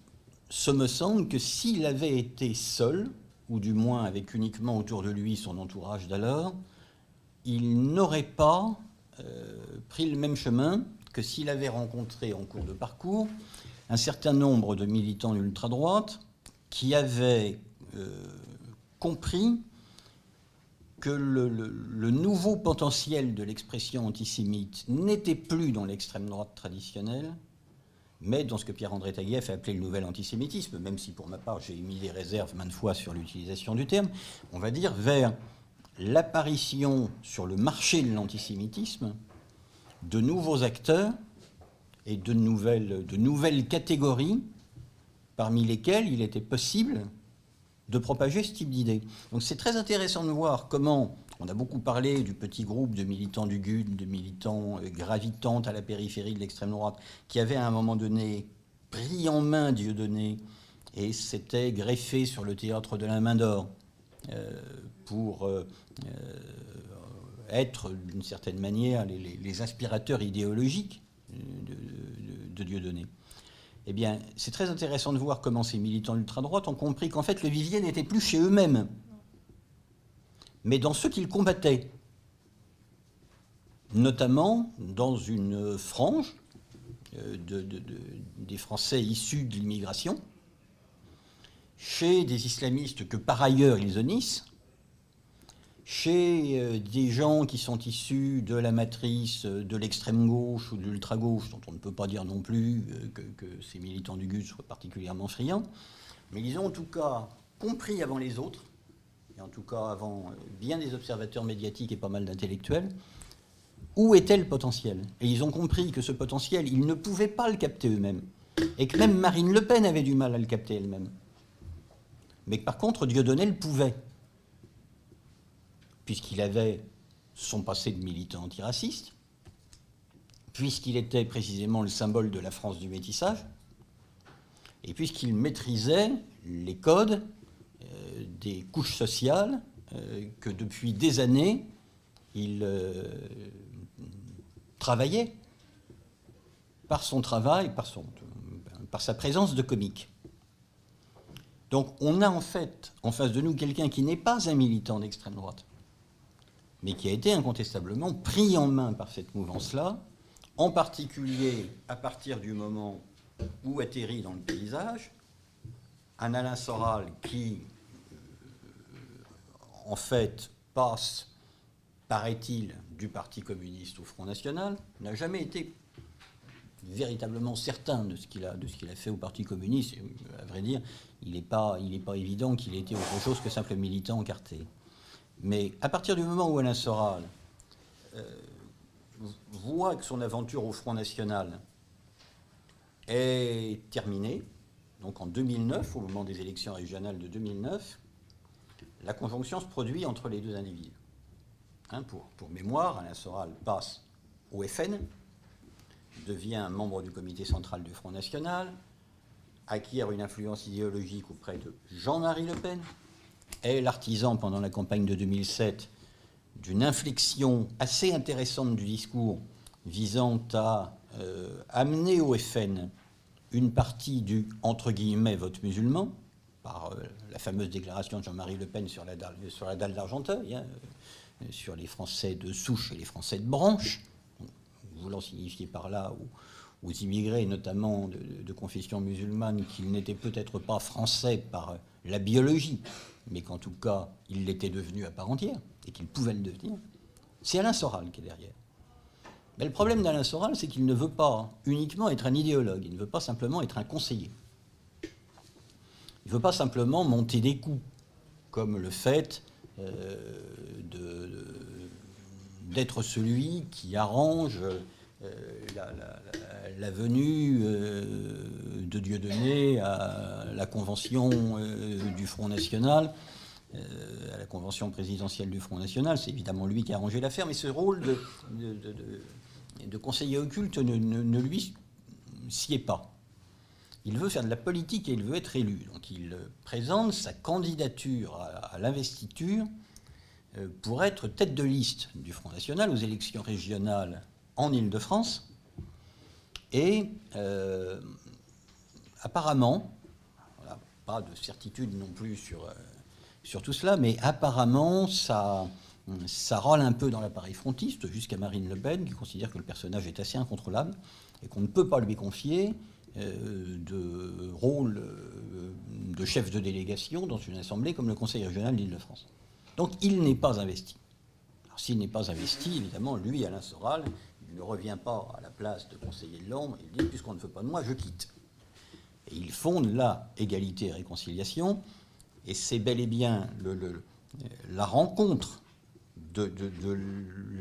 ce me semble, que s'il avait été seul, ou du moins avec uniquement autour de lui son entourage d'alors, il n'aurait pas pris le même chemin que s'il avait rencontré en cours de parcours un certain nombre de militants d'ultra-droite qui avaient compris que le nouveau potentiel de l'expression antisémite n'était plus dans l'extrême droite traditionnelle, mais dans ce que Pierre-André Taguieff a appelé le nouvel antisémitisme, même si pour ma part j'ai émis des réserves maintes fois sur l'utilisation du terme, on va dire vers l'apparition sur le marché de l'antisémitisme de nouveaux acteurs et de nouvelles catégories parmi lesquelles il était possible de propager ce type d'idées. Donc c'est très intéressant de voir comment, on a beaucoup parlé du petit groupe de militants du GUD, de militants gravitant à la périphérie de l'extrême droite, qui avaient à un moment donné pris en main Dieudonné et s'étaient greffés sur le théâtre de la Main d'Or pour être, d'une certaine manière, les inspirateurs idéologiques de Dieudonné. Eh bien, c'est très intéressant de voir comment ces militants ultra-droite ont compris qu'en fait, le vivier n'était plus chez eux-mêmes, mais dans ceux qu'ils combattaient, notamment dans une frange des Français issus de l'immigration, chez des islamistes que par ailleurs ils honnissent, chez des gens qui sont issus de la matrice de l'extrême gauche ou de l'ultra-gauche, dont on ne peut pas dire non plus que ces militants du GUD soient particulièrement friands, mais ils ont en tout cas compris avant les autres, et en tout cas avant bien des observateurs médiatiques et pas mal d'intellectuels, où était le potentiel. Et ils ont compris que ce potentiel, ils ne pouvaient pas le capter eux-mêmes, et que même Marine Le Pen avait du mal à le capter elle-même. Mais que par contre, Dieudonné le pouvait, puisqu'il avait son passé de militant antiraciste, puisqu'il était précisément le symbole de la France du métissage, et puisqu'il maîtrisait les codes des couches sociales que depuis des années, il travaillait par son travail, par sa présence de comique. Donc on a en fait en face de nous quelqu'un qui n'est pas un militant d'extrême droite, mais qui a été incontestablement pris en main par cette mouvance-là, en particulier à partir du moment où atterrit dans le paysage un Alain Soral qui, en fait, passe, paraît-il, du Parti communiste au Front National, n'a jamais été véritablement certain de ce qu'il a fait au Parti communiste. Et, à vrai dire, il n'est pas évident qu'il ait été autre chose que simple militant encarté. Mais à partir du moment où Alain Soral voit que son aventure au Front National est terminée, donc en 2009, au moment des élections régionales de 2009, la conjonction se produit entre les deux individus. Pour mémoire, Alain Soral passe au FN, devient membre du comité central du Front National, acquiert une influence idéologique auprès de Jean-Marie Le Pen, est l'artisan pendant la campagne de 2007 d'une inflexion assez intéressante du discours visant à amener au FN une partie du, entre guillemets, vote musulman, par la fameuse déclaration de Jean-Marie Le Pen sur la dalle d'Argenteuil, sur les Français de souche et les Français de branche, voulant signifier par là aux immigrés, notamment de confession musulmane, qu'ils n'étaient peut-être pas français par la biologie, mais qu'en tout cas, ils l'étaient devenus à part entière, et qu'ils pouvaient le devenir. C'est Alain Soral qui est derrière. Mais le problème d'Alain Soral, c'est qu'il ne veut pas uniquement être un idéologue, il ne veut pas simplement être un conseiller. Il ne veut pas simplement monter des coups, comme le fait d'être celui qui arrange la venue de Dieudonné à la convention du Front National, à la convention présidentielle du Front National. C'est évidemment lui qui a arrangé l'affaire, mais ce rôle de conseiller occulte ne lui sied pas. Il veut faire de la politique et il veut être élu. Donc il présente sa candidature à l'investiture pour être tête de liste du Front National aux élections régionales en Île-de-France. Et apparemment, voilà, pas de certitude non plus sur tout cela, mais apparemment ça rôle un peu dans l'appareil frontiste, jusqu'à Marine Le Pen, qui considère que le personnage est assez incontrôlable et qu'on ne peut pas lui confier de rôle de chef de délégation dans une assemblée comme le Conseil régional d'Île-de-France. Donc il n'est pas investi. Alors s'il n'est pas investi, évidemment, lui, Alain Soral, il ne revient pas à la place de conseiller de l'ombre, il dit, puisqu'on ne veut pas de moi, je quitte. Et il fonde la égalité et réconciliation, et c'est bel et bien la rencontre de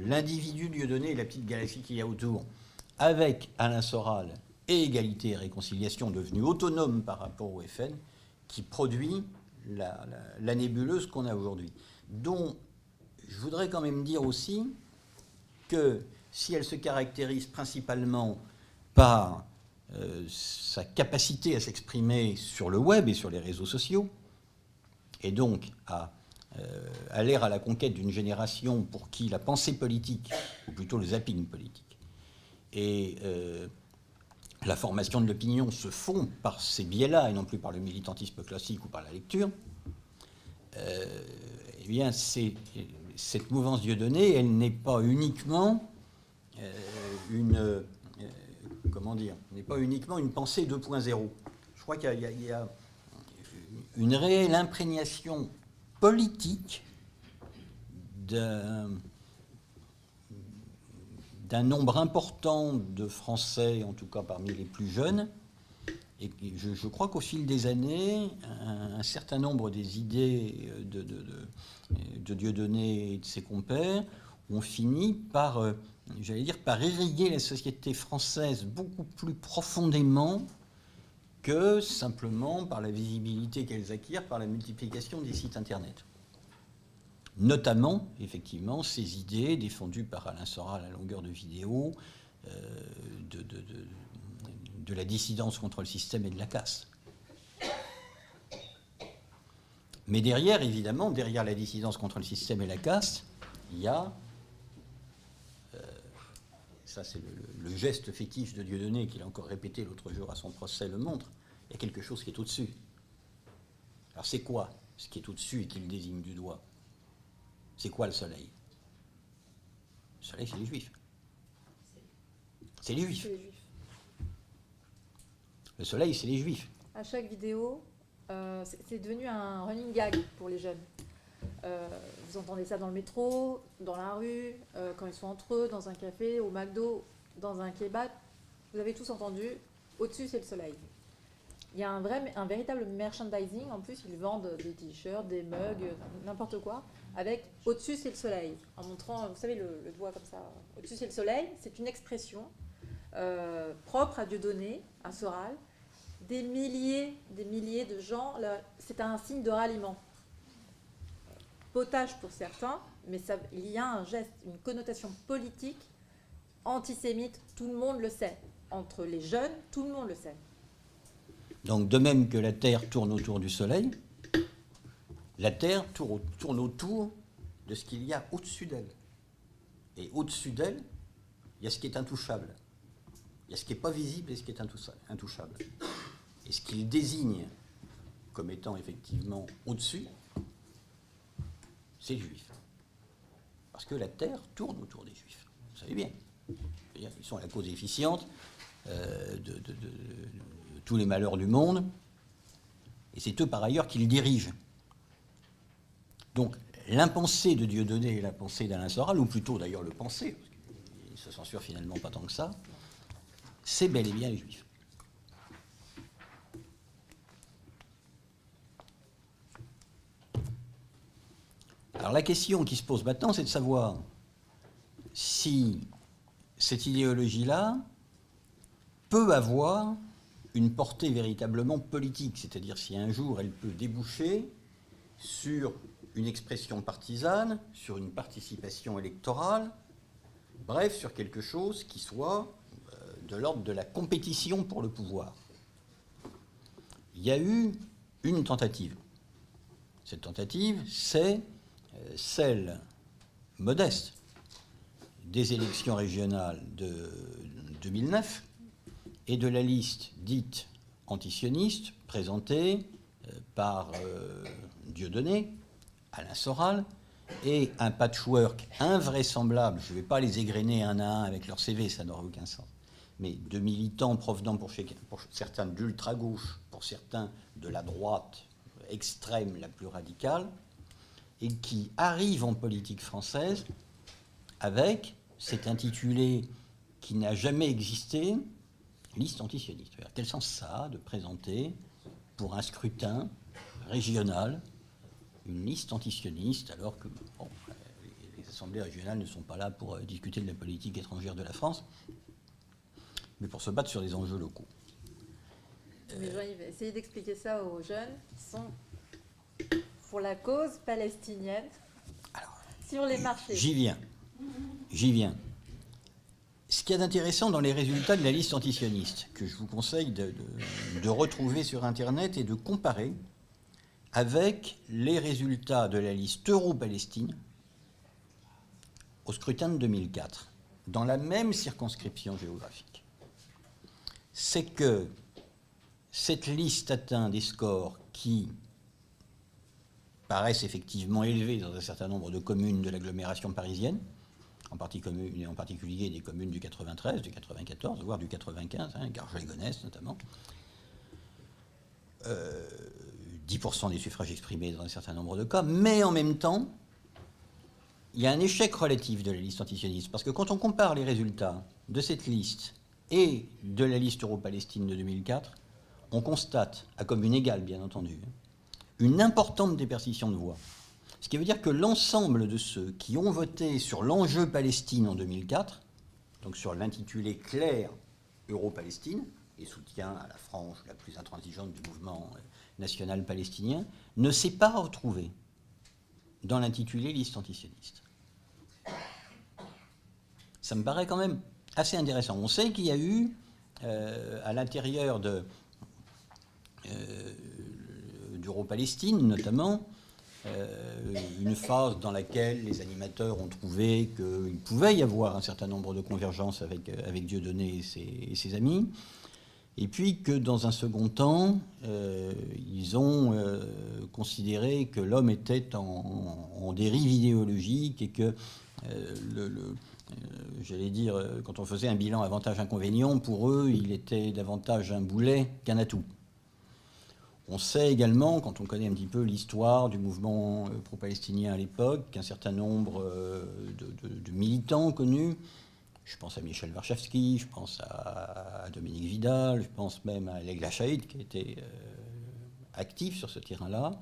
l'individu Dieudonné et la petite galaxie qu'il y a autour, avec Alain Soral et égalité et réconciliation, devenue autonome par rapport au FN, qui produit la nébuleuse qu'on a aujourd'hui. Dont je voudrais quand même dire aussi que si elle se caractérise principalement par sa capacité à s'exprimer sur le web et sur les réseaux sociaux, et donc à aller à la conquête d'une génération pour qui la pensée politique, ou plutôt le zapping politique, et la formation de l'opinion se font par ces biais-là, et non plus par le militantisme classique ou par la lecture, eh bien, cette mouvance Dieudonné, elle n'est pas uniquement n'est pas uniquement une pensée 2.0. Je crois qu'il y a une réelle imprégnation politique d'un nombre important de Français, en tout cas parmi les plus jeunes, et je crois qu'au fil des années, un certain nombre des idées de Dieudonné et de ses compères ont fini par, j'allais dire, par irriguer la société française beaucoup plus profondément que simplement par la visibilité qu'elles acquièrent par la multiplication des sites Internet. Notamment, effectivement, ces idées défendues par Alain Soral à longueur de vidéos, de la dissidence contre le système et de la casse. Mais derrière, évidemment, derrière la dissidence contre le système et la casse, il y a, ça c'est le geste fétiche de Dieudonné qu'il a encore répété l'autre jour à son procès le montre, il y a quelque chose qui est au-dessus. Alors c'est quoi ce qui est au-dessus et qu'il désigne du doigt? C'est quoi le soleil? Le soleil, c'est les Juifs. C'est les Juifs. Le soleil, c'est les Juifs. À chaque vidéo, c'est devenu un running gag pour les jeunes. Vous entendez ça dans le métro, dans la rue, quand ils sont entre eux, dans un café, au McDo, dans un kebab. Vous avez tous entendu, au-dessus, c'est le soleil. Il y a un véritable merchandising. En plus, ils vendent des t-shirts, des mugs, n'importe quoi, avec « au-dessus, c'est le soleil ». En montrant, vous savez, le doigt comme ça. « Au-dessus, c'est le soleil », c'est une expression propre à Dieudonné, à Soral. Des milliers de gens, c'est un signe de ralliement. Potage pour certains, mais il y a un geste, une connotation politique antisémite, tout le monde le sait. Entre les jeunes, tout le monde le sait. Donc de même que la Terre tourne autour du Soleil, la Terre tourne autour de ce qu'il y a au-dessus d'elle. Et au-dessus d'elle, il y a ce qui est intouchable. Il y a ce qui n'est pas visible et ce qui est intouchable. Et ce qu'il désigne comme étant effectivement au-dessus, c'est les Juifs. Parce que la Terre tourne autour des Juifs. Vous savez bien. Ils sont la cause efficiente de tous les malheurs du monde. Et c'est eux, par ailleurs, qui le dirigent. Donc, l'impensé de Dieudonné et la pensée d'Alain Soral, ou plutôt d'ailleurs le pensée, parce qu'il ne se censure finalement pas tant que ça, c'est bel et bien les Juifs. Alors la question qui se pose maintenant, c'est de savoir si cette idéologie-là peut avoir une portée véritablement politique, c'est-à-dire si un jour elle peut déboucher sur une expression partisane, sur une participation électorale, Bref, sur quelque chose qui soit de l'ordre de la compétition pour le pouvoir. Il y a eu une tentative. Cette tentative, c'est celle modeste des élections régionales de 2009 et de la liste dite antisioniste présentée par Dieudonné, Alain Soral, et un patchwork invraisemblable, je ne vais pas les égrener un à un avec leur CV, ça n'aurait aucun sens, mais de militants provenant pour certains de l'ultra-gauche, pour certains de la droite extrême la plus radicale, et qui arrivent en politique française avec cet intitulé qui n'a jamais existé, liste antisioniste. Quel sens ça a de présenter pour un scrutin régional une liste antisioniste, alors que bon, les assemblées régionales ne sont pas là pour discuter de la politique étrangère de la France, mais pour se battre sur les enjeux locaux. Mais Jean-Yves, essayez d'expliquer ça aux jeunes qui sont pour la cause palestinienne. Alors, sur les marchés. J'y viens. Ce qu'il y a d'intéressant dans les résultats de la liste antisioniste, que je vous conseille de retrouver sur Internet et de comparer avec les résultats de la liste Euro-Palestine au scrutin de 2004, dans la même circonscription géographique, c'est que cette liste atteint des scores qui paraissent effectivement élevés dans un certain nombre de communes de l'agglomération parisienne, en particulier des communes du 93, du 94, voire du 95, Garges-les-Gonesse notamment. 10% des suffrages exprimés dans un certain nombre de cas, mais en même temps, il y a un échec relatif de la liste antisioniste, parce que quand on compare les résultats de cette liste et de la liste Euro-Palestine de 2004, on constate, à commune égale bien entendu, une importante déperdition de voix. Ce qui veut dire que l'ensemble de ceux qui ont voté sur l'enjeu Palestine en 2004, donc sur l'intitulé clair Euro-Palestine, et soutien à la frange la plus intransigeante du mouvement national palestinien, ne s'est pas retrouvé dans l'intitulé liste antisioniste. Ça me paraît quand même assez intéressant. On sait qu'il y a eu, à l'intérieur d'Euro-Palestine notamment, une phase dans laquelle les animateurs ont trouvé qu'il pouvait y avoir un certain nombre de convergences avec Dieudonné et ses amis, et puis que dans un second temps, ils ont considéré que l'homme était en dérive idéologique et que, j'allais dire, quand on faisait un bilan avantage-inconvénient, pour eux, il était davantage un boulet qu'un atout. On sait également, quand on connaît un petit peu l'histoire du mouvement pro-palestinien à l'époque, qu'un certain nombre de militants connus, je pense à Michel Warszawski, je pense à Dominique Vidal, je pense même à Legla Chaïd, qui était actif sur ce terrain-là,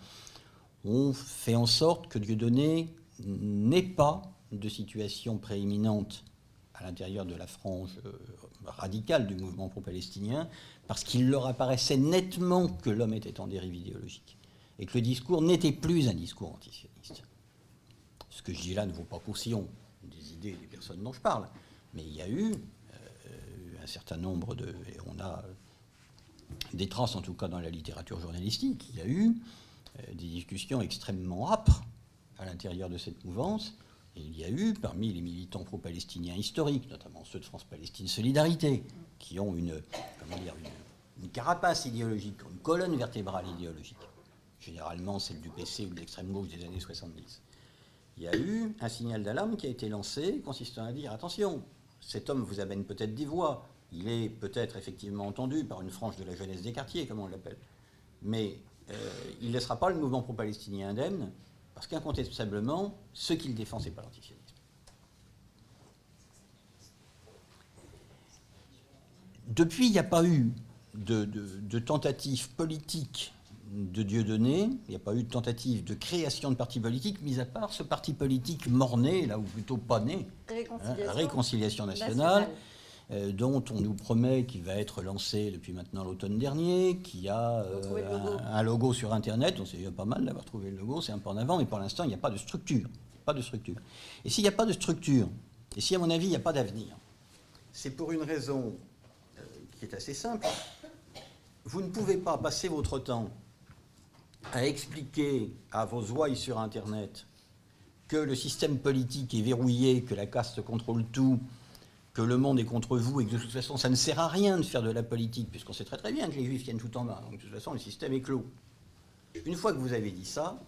ont fait en sorte que Dieudonné n'ait pas de situation prééminente à l'intérieur de la frange radicale du mouvement pro-palestinien, parce qu'il leur apparaissait nettement que l'homme était en dérive idéologique, et que le discours n'était plus un discours antisioniste. Ce que je dis là ne vaut pas caution des idées des personnes dont je parle, mais il y a eu un certain nombre et on a des traces en tout cas dans la littérature journalistique, il y a eu des discussions extrêmement âpres à l'intérieur de cette mouvance, et il y a eu parmi les militants pro-palestiniens historiques, notamment ceux de France-Palestine Solidarité, qui ont une carapace idéologique, une colonne vertébrale idéologique, généralement celle du PC ou de l'extrême gauche des années 70. Il y a eu un signal d'alarme qui a été lancé, consistant à dire attention, cet homme vous amène peut-être des voix, il est peut-être effectivement entendu par une frange de la jeunesse des quartiers, comme on l'appelle, mais il ne laissera pas le mouvement pro-palestinien indemne, parce qu'incontestablement, ce qu'il défend, ce n'est pas l'antisionisme. Depuis, il n'y a pas eu de tentative politique de Dieudonné, il n'y a pas eu de tentative de création de parti politique, mis à part ce parti politique mort-né, là, ou plutôt pas né, la Réconciliation nationale, dont on nous promet qu'il va être lancé depuis maintenant l'automne dernier, qui a un logo sur Internet, on sait pas mal d'avoir trouvé le logo, c'est un peu en avant, mais pour l'instant, il n'y a pas de structure. Et s'il n'y a pas de structure Et si, à mon avis, il n'y a pas d'avenir, c'est pour une raison qui est assez simple. Vous ne pouvez pas passer votre temps à expliquer à vos ouailles sur Internet que le système politique est verrouillé, que la caste contrôle tout, que le monde est contre vous et que de toute façon, ça ne sert à rien de faire de la politique, puisqu'on sait très très bien que les Juifs tiennent tout en bas. Donc de toute façon, le système est clos. Une fois que vous avez dit ça,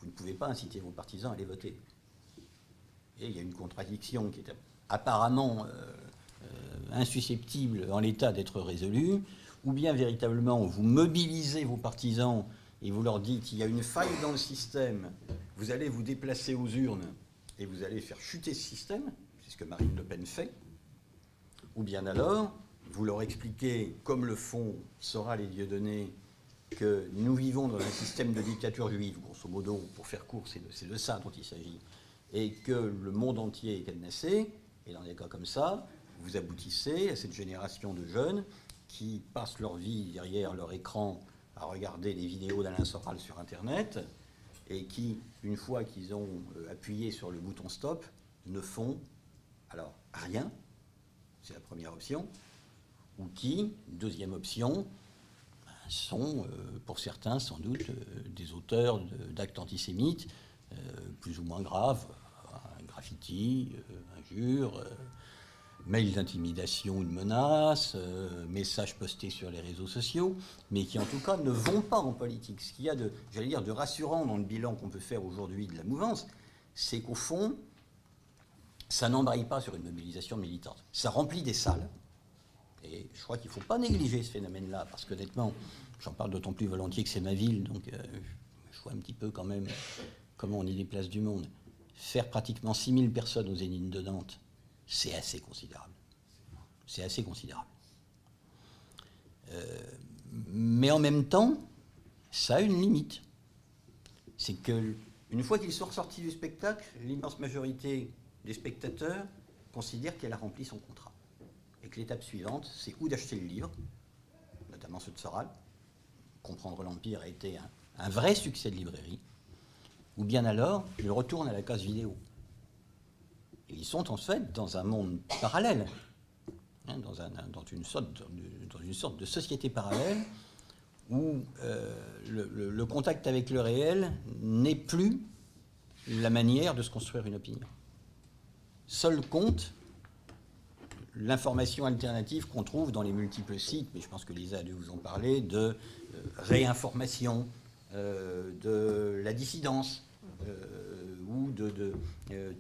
vous ne pouvez pas inciter vos partisans à aller voter. Et il y a une contradiction qui est apparemment insusceptible en l'état d'être résolue, ou bien véritablement vous mobilisez vos partisans et vous leur dites il y a une faille dans le système, vous allez vous déplacer aux urnes et vous allez faire chuter ce système, c'est ce que Marine Le Pen fait, ou bien alors vous leur expliquez, comme le font Soral et Dieudonné, que nous vivons dans un système de dictature juive, grosso modo, pour faire court, c'est de ça dont il s'agit, et que le monde entier est cadenassé, et dans des cas comme ça, vous aboutissez à cette génération de jeunes qui passent leur vie derrière leur écran à regarder des vidéos d'Alain Soral sur Internet, et qui, une fois qu'ils ont appuyé sur le bouton stop, ne font alors rien, c'est la première option, ou qui, deuxième option, sont, pour certains, sans doute, des auteurs d'actes antisémites plus ou moins graves, graffiti, injures, mails d'intimidation ou de menaces, messages postés sur les réseaux sociaux, mais qui en tout cas ne vont pas en politique. Ce qu'il y a de, j'allais dire, de rassurant dans le bilan qu'on peut faire aujourd'hui de la mouvance, c'est qu'au fond, ça n'embraye pas sur une mobilisation militante. Ça remplit des salles. Et je crois qu'il ne faut pas négliger ce phénomène-là, parce qu'honnêtement, j'en parle d'autant plus volontiers que c'est ma ville, donc je vois un petit peu quand même comment on y déplace du monde. Faire pratiquement 6000 personnes aux Zénith de Nantes, c'est assez considérable. C'est assez considérable. Mais en même temps, ça a une limite. C'est qu'une fois qu'ils sont ressortis du spectacle, l'immense majorité des spectateurs considèrent qu'elle a rempli son contrat. Et que l'étape suivante, c'est ou d'acheter le livre, notamment ceux de Soral, Comprendre l'Empire a été un vrai succès de librairie, ou bien alors, ils retournent à la case vidéo. Et ils sont en fait dans un monde parallèle, hein, dans une sorte de société parallèle, où le contact avec le réel n'est plus la manière de se construire une opinion. Seul compte l'information alternative qu'on trouve dans les multiples sites, mais je pense que Lisa a dû vous en parler, de réinformation, de la dissidence, ou de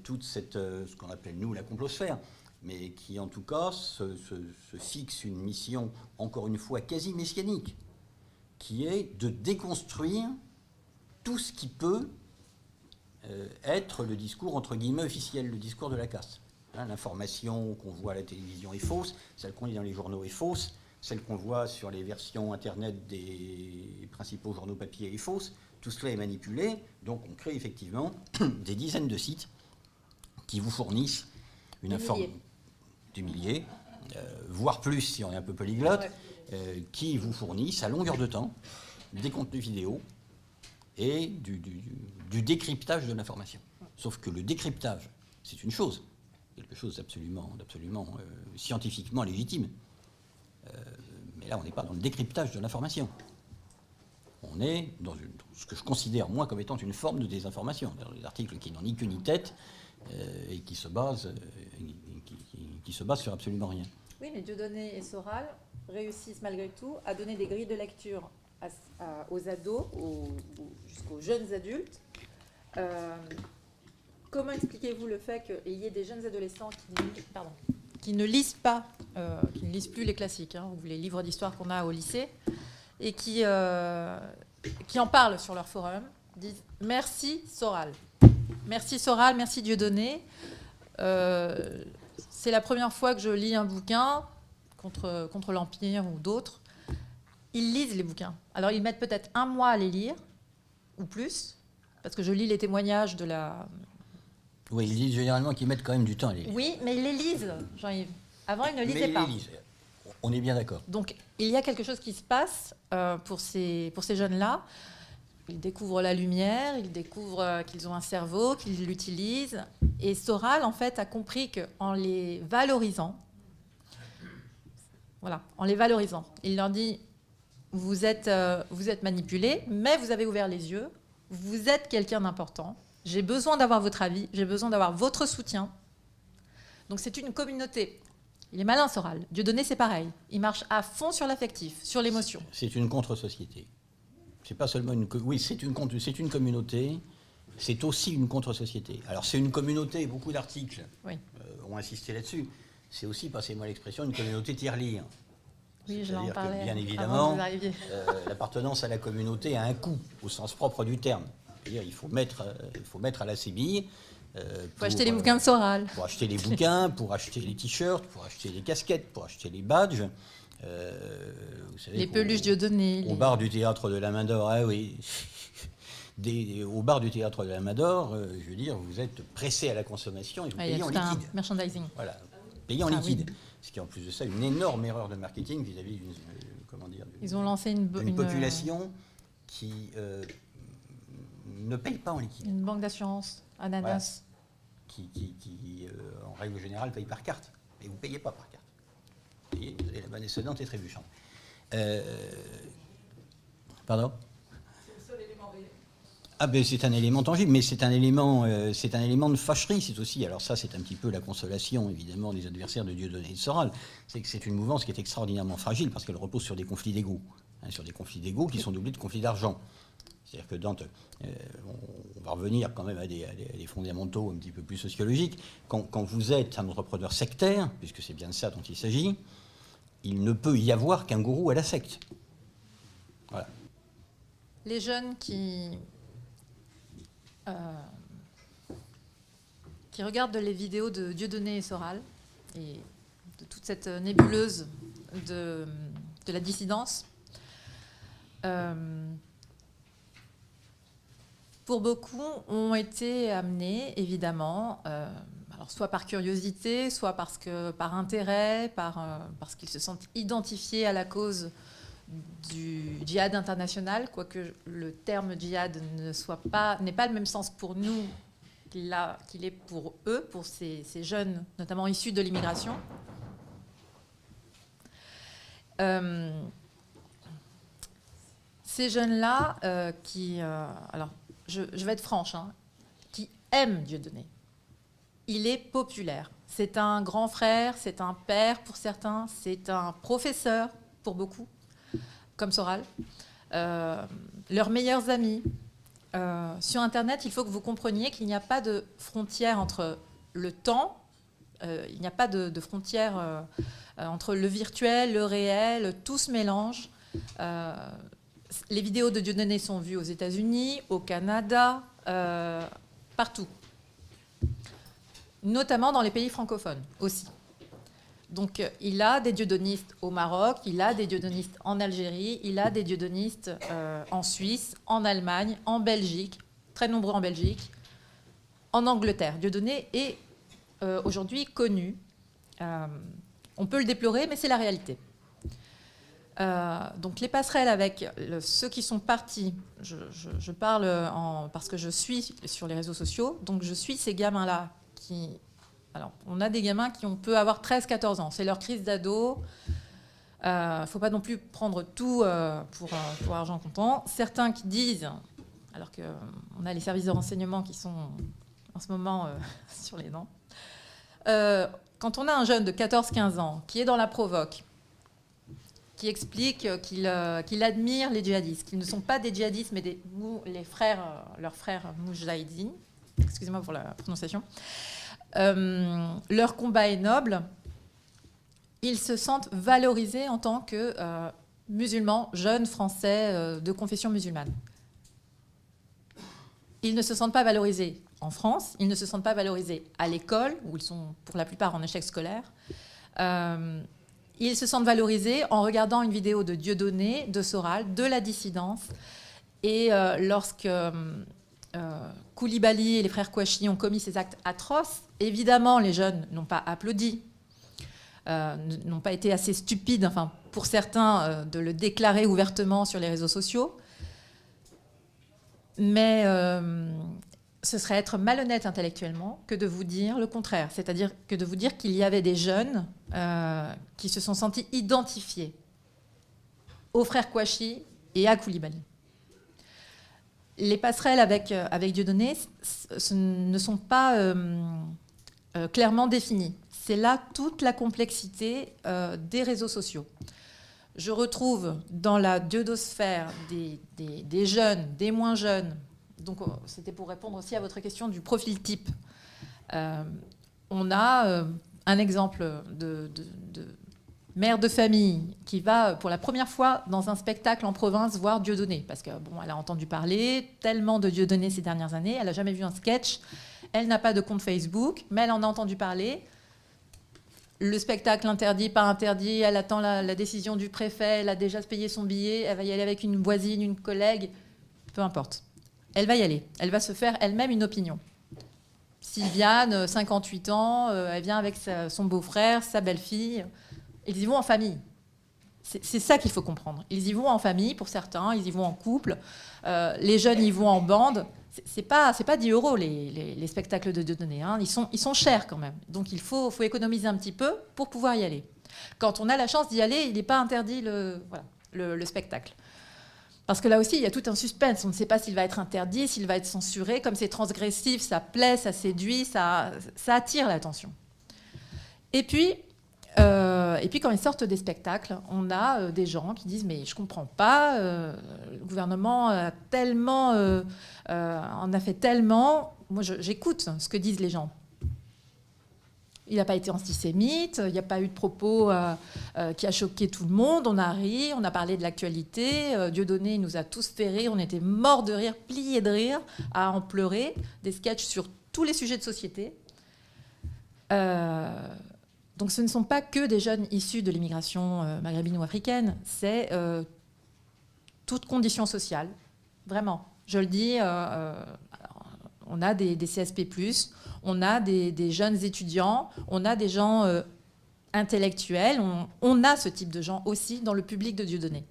toute cette, ce qu'on appelle nous la complosphère, mais qui en tout cas se fixe une mission, encore une fois, quasi messianique, qui est de déconstruire tout ce qui peut être le discours, entre guillemets, officiel, le discours de la caste. L'information qu'on voit à la télévision est fausse, celle qu'on lit dans les journaux est fausse, celle qu'on voit sur les versions Internet des principaux journaux papier est fausse. Tout cela est manipulé, donc on crée effectivement des dizaines de sites qui vous fournissent une information, des milliers, voire plus si on est un peu polyglotte, qui vous fournissent à longueur de temps des contenus vidéo et du décryptage de l'information. Sauf que le décryptage, c'est une chose, quelque chose d'absolument scientifiquement légitime. Mais là, on n'est pas dans le décryptage de l'information. On est dans ce que je considère, moi, comme étant une forme de désinformation. Des articles qui n'ont ni queue ni tête et qui se basent sur absolument rien. Oui, mais Dieudonné et Soral réussissent malgré tout à donner des grilles de lecture aux ados, jusqu'aux jeunes adultes. Comment expliquez-vous le fait qu'il y ait des jeunes adolescents qui ne lisent pas, qui ne lisent plus les classiques, ou les livres d'histoire qu'on a au lycée, et qui en parlent sur leur forum, disent « Merci Soral, merci Dieudonné. C'est la première fois que je lis un bouquin contre l'Empire ou d'autres. » Ils lisent les bouquins. Alors, ils mettent peut-être 1 mois à les lire, ou plus, parce que je lis les témoignages de la... Oui, ils disent généralement qu'ils mettent quand même du temps à les lire. Oui, mais ils les lisent, Jean-Yves. Avant, ils ne lisaient pas. Mais ils lisent. On est bien d'accord. Donc, il y a quelque chose qui se passe pour ces jeunes-là. Ils découvrent la lumière, ils découvrent qu'ils ont un cerveau, qu'ils l'utilisent. Et Soral, en fait, a compris qu'en les valorisant, il leur dit, vous êtes manipulés, mais vous avez ouvert les yeux, vous êtes quelqu'un d'important, j'ai besoin d'avoir votre avis, j'ai besoin d'avoir votre soutien. Donc c'est une communauté. Il est malin, Soral. Dieudonné, c'est pareil. Il marche à fond sur l'affectif, sur l'émotion. C'est une contre-société. C'est pas seulement une... Oui, c'est une communauté, c'est aussi une contre-société. Alors c'est une communauté, beaucoup d'articles ont insisté là-dessus. C'est aussi, passez-moi l'expression, une communauté tirelire. Oui, je l'en parlais. Bien évidemment, l'appartenance à la communauté a un coût, au sens propre du terme. C'est-à-dire il faut mettre à la sébille. Pour acheter les bouquins de Soral. Pour acheter les bouquins, pour acheter les t-shirts, pour acheter les casquettes, pour acheter les badges. Vous savez, les peluches Dieudonné. Au bar du théâtre de la Main d'Or, ah oui. Au bar du théâtre de la Main d'Or, je veux dire, vous êtes pressé à la consommation et vous payez en liquide. Un merchandising. Voilà, payez en liquide. Ce qui est en plus de ça une énorme erreur de marketing vis-à-vis Ils ont lancé une population qui ne paye pas en liquide. Une banque d'assurance, Ananas. Voilà. Qui en règle générale, paye par carte. Mais vous ne payez pas par carte. Vous avez la manne sonnante et trébuchante. Pardon ? C'est le seul élément réel. Ah ben c'est un élément tangible, mais c'est un élément de fâcherie, c'est aussi. Alors ça, c'est un petit peu la consolation, évidemment, des adversaires de Dieudonné et de Soral. C'est que c'est une mouvance qui est extraordinairement fragile parce qu'elle repose sur des conflits d'ego, sur des conflits d'ego qui sont doublés de conflits d'argent. C'est-à-dire que on va revenir quand même à des fondamentaux un petit peu plus sociologiques. Quand vous êtes un entrepreneur sectaire, puisque c'est bien de ça dont il s'agit, il ne peut y avoir qu'un gourou à la secte. Voilà. Les jeunes qui regardent les vidéos de Dieudonné et Soral et de toute cette nébuleuse de la dissidence, pour beaucoup, ont été amenés, évidemment, alors soit par curiosité, soit par intérêt, parce qu'ils se sentent identifiés à la cause du djihad international, quoique le terme djihad n'ait pas le même sens pour nous qu'il est pour eux, pour ces jeunes, notamment issus de l'immigration. Ces jeunes-là alors, je vais être franche, qui aiment Dieudonné. Il est populaire. C'est un grand frère, c'est un père pour certains, c'est un professeur pour beaucoup, comme Soral. Leurs meilleurs amis. Sur Internet, il faut que vous compreniez qu'il n'y a pas de frontière entre le temps, il n'y a pas de frontière entre le virtuel, le réel, tout se mélange. Les vidéos de Dieudonné sont vues aux États-Unis, au Canada, partout. Notamment dans les pays francophones aussi. Donc il a des dieudonistes au Maroc, il a des dieudonistes en Algérie, il a des dieudonistes en Suisse, en Allemagne, en Belgique, très nombreux en Belgique, en Angleterre. Dieudonné est aujourd'hui connu. On peut le déplorer, mais c'est la réalité. Donc les passerelles avec ceux qui sont partis, je parle parce que je suis sur les réseaux sociaux, donc je suis ces gamins-là alors on a des gamins qui peut avoir 13-14 ans, c'est leur crise d'ado, il ne faut pas non plus prendre tout pour argent comptant. Certains qui disent, alors qu'on a les services de renseignement qui sont en ce moment sur les dents, quand on a un jeune de 14-15 ans qui est dans la provoque, qui explique qu'il admire les djihadistes, qu'ils ne sont pas des djihadistes, mais leurs frères moujahidines. Excusez-moi pour la prononciation. Leur combat est noble. Ils se sentent valorisés en tant que musulmans, jeunes Français de confession musulmane. Ils ne se sentent pas valorisés en France, ils ne se sentent pas valorisés à l'école, où ils sont pour la plupart en échec scolaire. Ils se sentent valorisés en regardant une vidéo de Dieudonné, de Soral, de la dissidence. Et lorsque Koulibaly et les frères Kouachi ont commis ces actes atroces, évidemment, les jeunes n'ont pas applaudi, n'ont pas été assez stupides, pour certains, de le déclarer ouvertement sur les réseaux sociaux. Mais ce serait être malhonnête intellectuellement que de vous dire le contraire. C'est-à-dire que de vous dire qu'il y avait des jeunes qui se sont sentis identifiés aux frères Kouachi et à Koulibaly. Les passerelles avec Dieudonné ne sont pas clairement définies. C'est là toute la complexité des réseaux sociaux. Je retrouve dans la diodosphère des jeunes, des moins jeunes. Donc, c'était pour répondre aussi à votre question du profil type. On a un exemple de mère de famille qui va pour la première fois dans un spectacle en province voir Dieudonné. Parce qu'elle a entendu parler tellement de Dieudonné ces dernières années. Elle n'a jamais vu un sketch. Elle n'a pas de compte Facebook, mais elle en a entendu parler. Le spectacle interdit, pas interdit. Elle attend la décision du préfet. Elle a déjà payé son billet. Elle va y aller avec une voisine, une collègue. Peu importe. Elle va y aller. Elle va se faire elle-même une opinion. Sylviane, 58 ans, elle vient avec son beau-frère, sa belle-fille. Ils y vont en famille. C'est ça qu'il faut comprendre. Ils y vont en famille, pour certains. Ils y vont en couple. Les jeunes y vont en bande. C'est pas 10 € les spectacles de Dieudonné. Hein. Ils sont chers quand même. Donc il faut économiser un petit peu pour pouvoir y aller. Quand on a la chance d'y aller, il n'est pas interdit le spectacle. Parce que là aussi, il y a tout un suspense. On ne sait pas s'il va être interdit, s'il va être censuré. Comme c'est transgressif, ça plaît, ça séduit, ça attire l'attention. Et puis, quand ils sortent des spectacles, on a des gens qui disent « mais je ne comprends pas, le gouvernement a tellement, en a fait tellement. » Moi, j'écoute ce que disent les gens. Il n'a pas été antisémite, il n'y a pas eu de propos qui a choqué tout le monde. On a ri, on a parlé de l'actualité. Dieudonné nous a tous fait rire. On était morts de rire, pliés de rire, à en pleurer. Des sketchs sur tous les sujets de société. Donc ce ne sont pas que des jeunes issus de l'immigration maghrébine ou africaine. C'est toute condition sociale. Vraiment. Je le dis, on a des CSP+, on a des jeunes étudiants, on a des gens intellectuels, on a ce type de gens aussi dans le public de Dieudonné.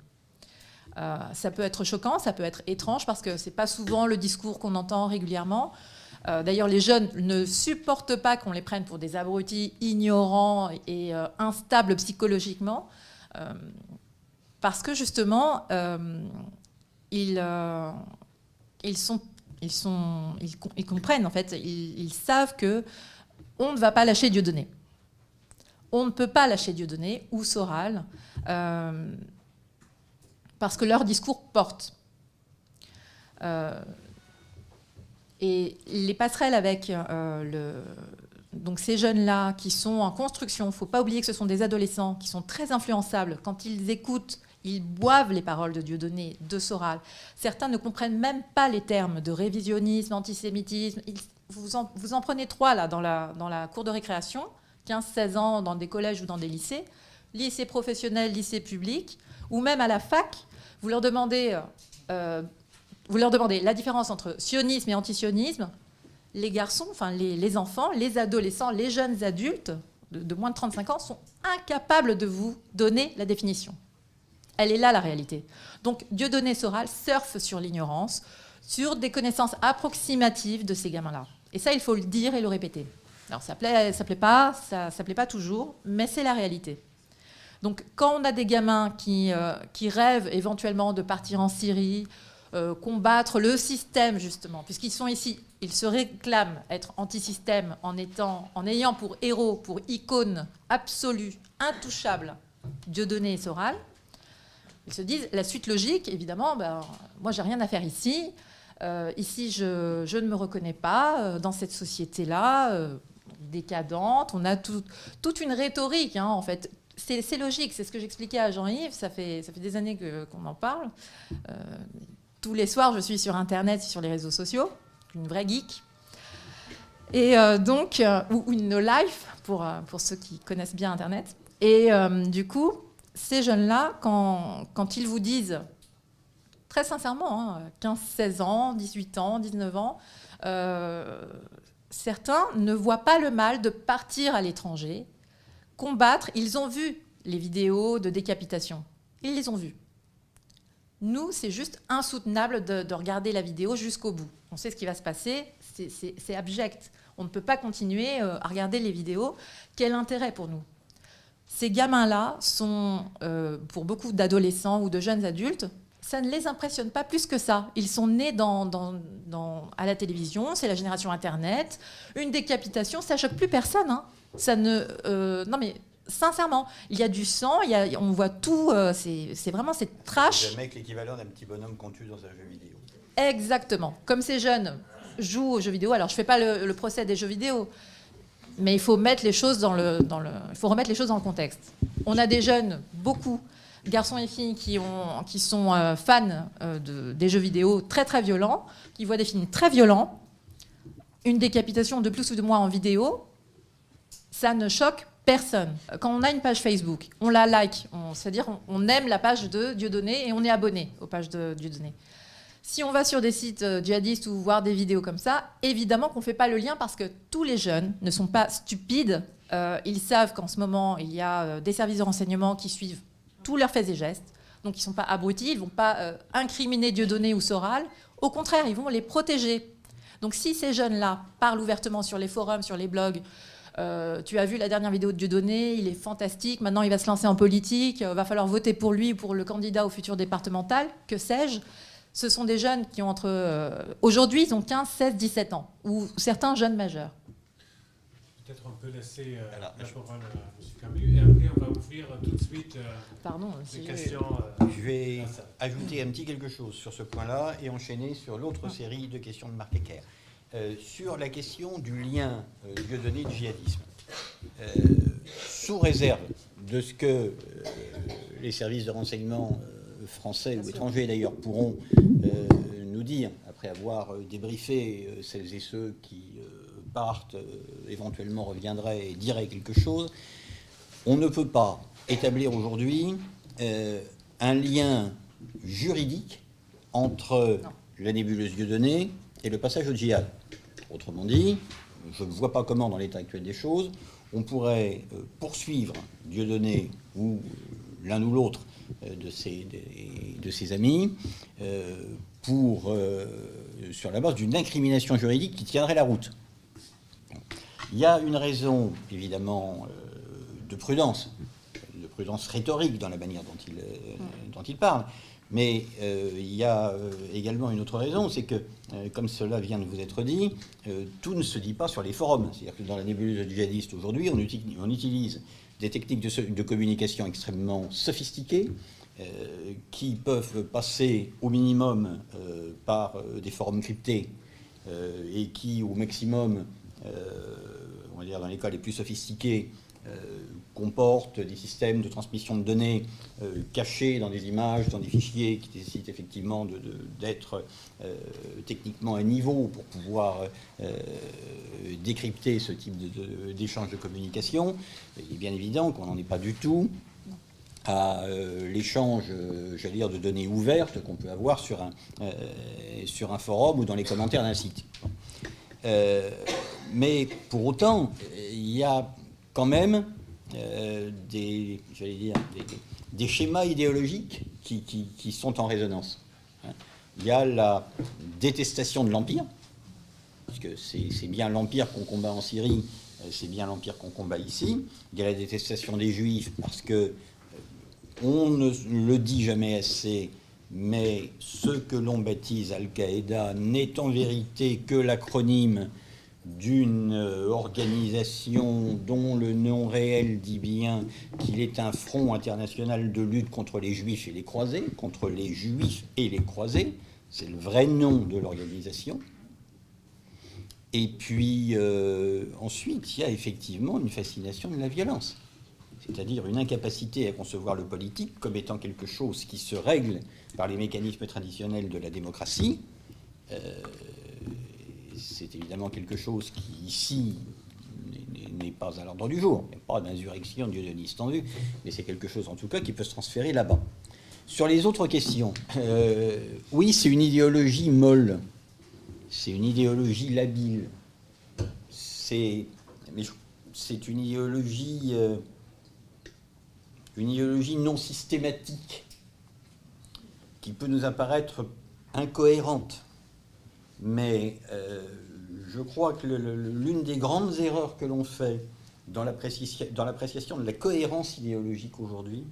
Ça peut être choquant, ça peut être étrange, parce que ce n'est pas souvent le discours qu'on entend régulièrement. D'ailleurs, les jeunes ne supportent pas qu'on les prenne pour des abrutis ignorants et instables psychologiquement, parce que justement, ils comprennent, en fait, ils savent qu'on ne va pas lâcher Dieudonné. On ne peut pas lâcher Dieudonné ou Soral, parce que leur discours porte. Et les passerelles avec donc ces jeunes-là qui sont en construction, il ne faut pas oublier que ce sont des adolescents qui sont très influençables. Quand ils écoutent, ils boivent les paroles de Dieudonné, de Soral. Certains ne comprennent même pas les termes de révisionnisme, antisémitisme. Vous en prenez 3 là, dans la cour de récréation, 15-16 ans, dans des collèges ou dans des lycées, lycées professionnels, lycées publics, ou même à la fac, vous leur demandez la différence entre sionisme et antisionisme. Les garçons, enfin les enfants, les adolescents, les jeunes adultes de moins de 35 ans sont incapables de vous donner la définition. Elle est là, la réalité. Donc, Dieudonné Soral surfe sur l'ignorance, sur des connaissances approximatives de ces gamins-là. Et ça, il faut le dire et le répéter. Alors, ça plaît pas toujours, mais c'est la réalité. Donc, quand on a des gamins qui rêvent éventuellement de partir en Syrie, combattre le système, justement, puisqu'ils sont ici, ils se réclament être anti-système en ayant pour héros, pour icône absolue, intouchable, Dieudonné et Soral. Ils se disent, la suite logique, évidemment, moi, j'ai rien à faire ici. Ici, je ne me reconnais pas dans cette société-là, décadente. On a toute une rhétorique, hein, en fait. C'est logique, c'est ce que j'expliquais à Jean-Yves. Ça fait des années qu'on en parle. Tous les soirs, je suis sur Internet, sur les réseaux sociaux, une vraie geek. Et donc, ou une no-life, pour ceux qui connaissent bien Internet. Et du coup, ces jeunes-là, quand ils vous disent, très sincèrement, 15-16 ans, 18 ans, 19 ans, certains ne voient pas le mal de partir à l'étranger, combattre. Ils ont vu les vidéos de décapitation. Ils les ont vues. Nous, c'est juste insoutenable de regarder la vidéo jusqu'au bout. On sait ce qui va se passer, c'est abject. On ne peut pas continuer à regarder les vidéos. Quel intérêt pour nous? Ces gamins-là sont, pour beaucoup d'adolescents ou de jeunes adultes, ça ne les impressionne pas plus que ça. Ils sont nés à la télévision, c'est la génération Internet. Une décapitation, ça choque plus personne. Hein. Ça ne, non mais sincèrement, il y a du sang, on voit tout. C'est vraiment c'est trash. Le mec, l'équivalent d'un petit bonhomme qu'on tue dans un jeu vidéo. Exactement. Comme ces jeunes jouent aux jeux vidéo. Alors je fais pas le procès des jeux vidéo. Mais il faut mettre les choses il faut remettre les choses dans le contexte. On a des jeunes, beaucoup, garçons et filles, qui sont fans des jeux vidéo très très violents, qui voient des films très violents. Une décapitation de plus ou de moins en vidéo, ça ne choque personne. Quand on a une page Facebook, on la like, c'est-à-dire on aime la page de Dieudonné et on est abonné aux pages de Dieudonné. Si on va sur des sites djihadistes ou voir des vidéos comme ça, évidemment qu'on ne fait pas le lien parce que tous les jeunes ne sont pas stupides. Ils savent qu'en ce moment, il y a des services de renseignement qui suivent tous leurs faits et gestes. Donc ils ne sont pas abrutis, ils ne vont pas incriminer Dieudonné ou Soral. Au contraire, ils vont les protéger. Donc si ces jeunes-là parlent ouvertement sur les forums, sur les blogs, tu as vu la dernière vidéo de Dieudonné, il est fantastique, maintenant il va se lancer en politique, va falloir voter pour lui ou pour le candidat au futur départemental, que sais-je. Ce sont des jeunes qui ont aujourd'hui, ils ont 15, 16, 17 ans, ou certains jeunes majeurs. Peut-être on peut laisser la parole à M. Camus, et après on va ouvrir tout de suite des questions. Je vais ajouter un petit quelque chose sur ce point-là et enchaîner sur l'autre série de questions de Marc Ecker. Sur la question du lien Dieudonné du djihadisme. Sous réserve de ce que les services de renseignement français ou étrangers d'ailleurs pourront nous dire, après avoir débriefé celles et ceux qui partent, éventuellement reviendraient et diraient quelque chose, on ne peut pas établir aujourd'hui un lien juridique entre la nébuleuse Dieudonné et le passage au djihad. Autrement dit, je ne vois pas comment, dans l'état actuel des choses, on pourrait poursuivre Dieudonné ou l'un ou l'autre de ses amis sur la base d'une incrimination juridique qui tiendrait la route. Il y a une raison, évidemment, de prudence rhétorique dans la manière dont il parle, mais il y a également une autre raison, c'est que, comme cela vient de vous être dit, tout ne se dit pas sur les forums. C'est-à-dire que dans la nébuleuse djihadiste aujourd'hui, on utilise des techniques de communication extrêmement sophistiquées qui peuvent passer au minimum par des forums cryptés et qui, au maximum, on va dire dans les cas les plus sophistiqués, comportent des systèmes de transmission de données cachés dans des images, dans des fichiers qui nécessitent effectivement d'être techniquement à niveau pour pouvoir décrypter ce type d'échange de communication. Il est bien évident qu'on n'en est pas du tout à l'échange, j'allais dire, de données ouvertes qu'on peut avoir sur un forum ou dans les commentaires d'un site. Mais pour autant, il y a quand même des schémas idéologiques qui sont en résonance. Il y a la détestation de l'Empire, puisque c'est bien l'Empire qu'on combat en Syrie, c'est bien l'Empire qu'on combat ici. Il y a la détestation des Juifs, parce que on ne le dit jamais assez, mais ce que l'on baptise Al-Qaïda n'est en vérité que l'acronyme d'une organisation dont le nom réel dit bien qu'il est un front international de lutte contre les Juifs et les Croisés, contre les Juifs et les Croisés, c'est le vrai nom de l'organisation. Et puis ensuite, il y a effectivement une fascination de la violence, c'est-à-dire une incapacité à concevoir le politique comme étant quelque chose qui se règle par les mécanismes traditionnels de la démocratie. C'est évidemment quelque chose qui, ici, n'est pas à l'ordre du jour. Il n'y a pas d'insurrection dieudoniste en vue, mais c'est quelque chose, en tout cas, qui peut se transférer là-bas. Sur les autres questions, oui, c'est une idéologie molle. C'est une idéologie labile. C'est une idéologie non systématique qui peut nous apparaître incohérente. Mais je crois que l'une des grandes erreurs que l'on fait dans l'appréciation de la cohérence idéologique aujourd'hui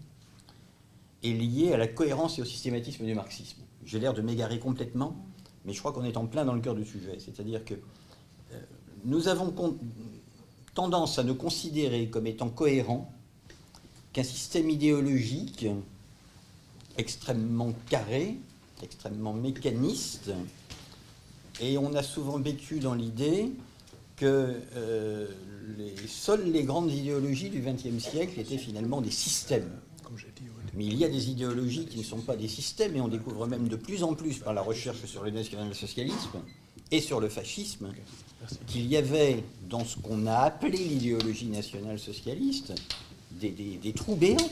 est liée à la cohérence et au systématisme du marxisme. J'ai l'air de m'égarer complètement, mais je crois qu'on est en plein dans le cœur du sujet. C'est-à-dire que nous avons tendance à ne considérer comme étant cohérent qu'un système idéologique extrêmement carré, extrêmement mécaniste, et on a souvent vécu dans l'idée que seules les grandes idéologies du XXe siècle étaient finalement des systèmes. Mais il y a des idéologies qui ne sont pas des systèmes, et on découvre même de plus en plus par la recherche sur le national-socialisme et sur le fascisme qu'il y avait dans ce qu'on a appelé l'idéologie nationale-socialiste des trous béants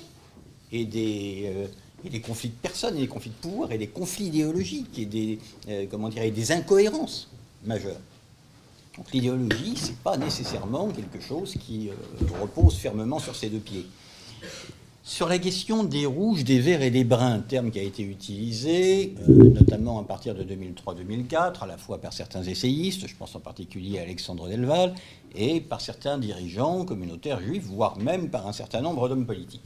et des conflits de personnes, et des conflits de pouvoir, et des conflits idéologiques, et des incohérences majeures. Donc l'idéologie, ce n'est pas nécessairement quelque chose qui repose fermement sur ses deux pieds. Sur la question des rouges, des verts et des bruns, terme qui a été utilisé, notamment à partir de 2003-2004, à la fois par certains essayistes, je pense en particulier à Alexandre Delval, et par certains dirigeants communautaires juifs, voire même par un certain nombre d'hommes politiques.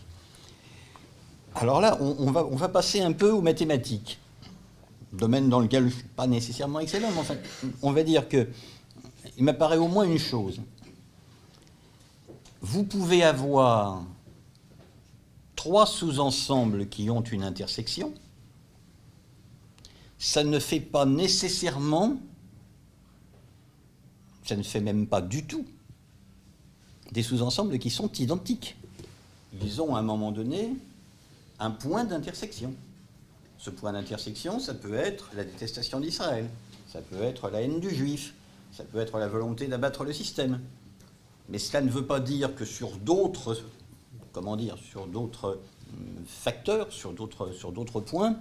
Alors là, on va passer un peu aux mathématiques, domaine dans lequel je ne suis pas nécessairement excellent, mais enfin, on va dire que il m'apparaît au moins une chose. Vous pouvez avoir 3 sous-ensembles qui ont une intersection. Ça ne fait pas nécessairement, ça ne fait même pas du tout, des sous-ensembles qui sont identiques. Ils ont à un moment donné un point d'intersection. Ce point d'intersection, ça peut être la détestation d'Israël, ça peut être la haine du juif, ça peut être la volonté d'abattre le système. Mais cela ne veut pas dire que sur d'autres facteurs, sur d'autres points,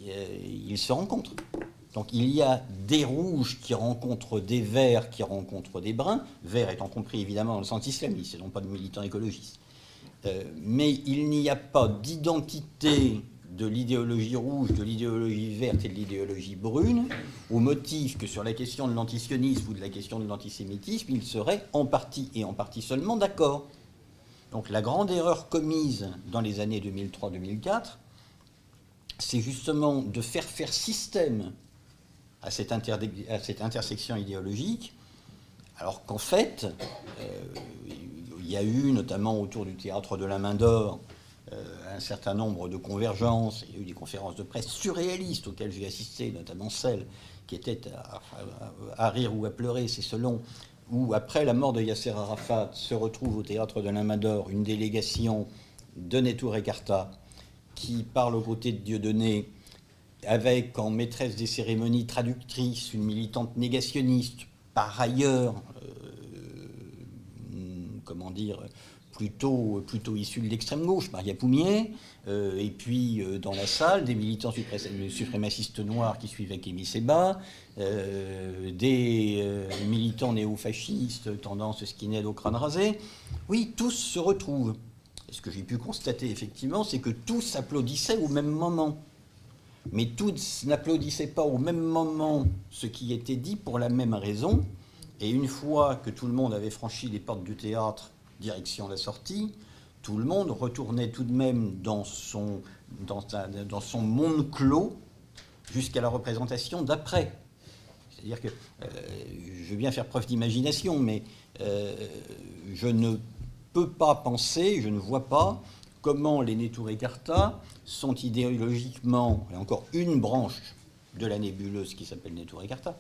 ils se rencontrent. Donc il y a des rouges qui rencontrent des verts, qui rencontrent des bruns, verts étant compris évidemment dans le sens islamiste, et non pas de militants écologistes. Mais il n'y a pas d'identité de l'idéologie rouge, de l'idéologie verte et de l'idéologie brune, au motif que sur la question de l'antisionisme ou de la question de l'antisémitisme, ils seraient en partie, et en partie seulement, d'accord. Donc la grande erreur commise dans les années 2003-2004, c'est justement de faire système à cette intersection idéologique, alors qu'en fait, il y a eu, notamment autour du théâtre de la Main d'Or, un certain nombre de convergences. Il y a eu des conférences de presse surréalistes auxquelles j'ai assisté, notamment celle qui était à rire ou à pleurer, c'est selon, où après la mort de Yasser Arafat se retrouve au théâtre de la Main d'Or une délégation de Neturei Karta qui parle aux côtés de Dieudonné, avec en maîtresse des cérémonies traductrice une militante négationniste, par ailleurs, plutôt issue de l'extrême gauche, Maria Poumier, et puis dans la salle, des militants suprémacistes noirs qui suivaient Kémy Séba, des militants néofascistes, tendance skinhead au crâne rasé. Oui, tous se retrouvent. Et ce que j'ai pu constater, effectivement, c'est que tous applaudissaient au même moment. Mais tous n'applaudissaient pas au même moment ce qui était dit pour la même raison. Et une fois que tout le monde avait franchi les portes du théâtre, direction la sortie, tout le monde retournait tout de même dans son monde clos jusqu'à la représentation d'après. C'est-à-dire que je veux bien faire preuve d'imagination, mais je ne peux pas penser, je ne vois pas comment les Neturei Karta sont idéologiquement, et encore une branche de la nébuleuse qui s'appelle Neturei Karta,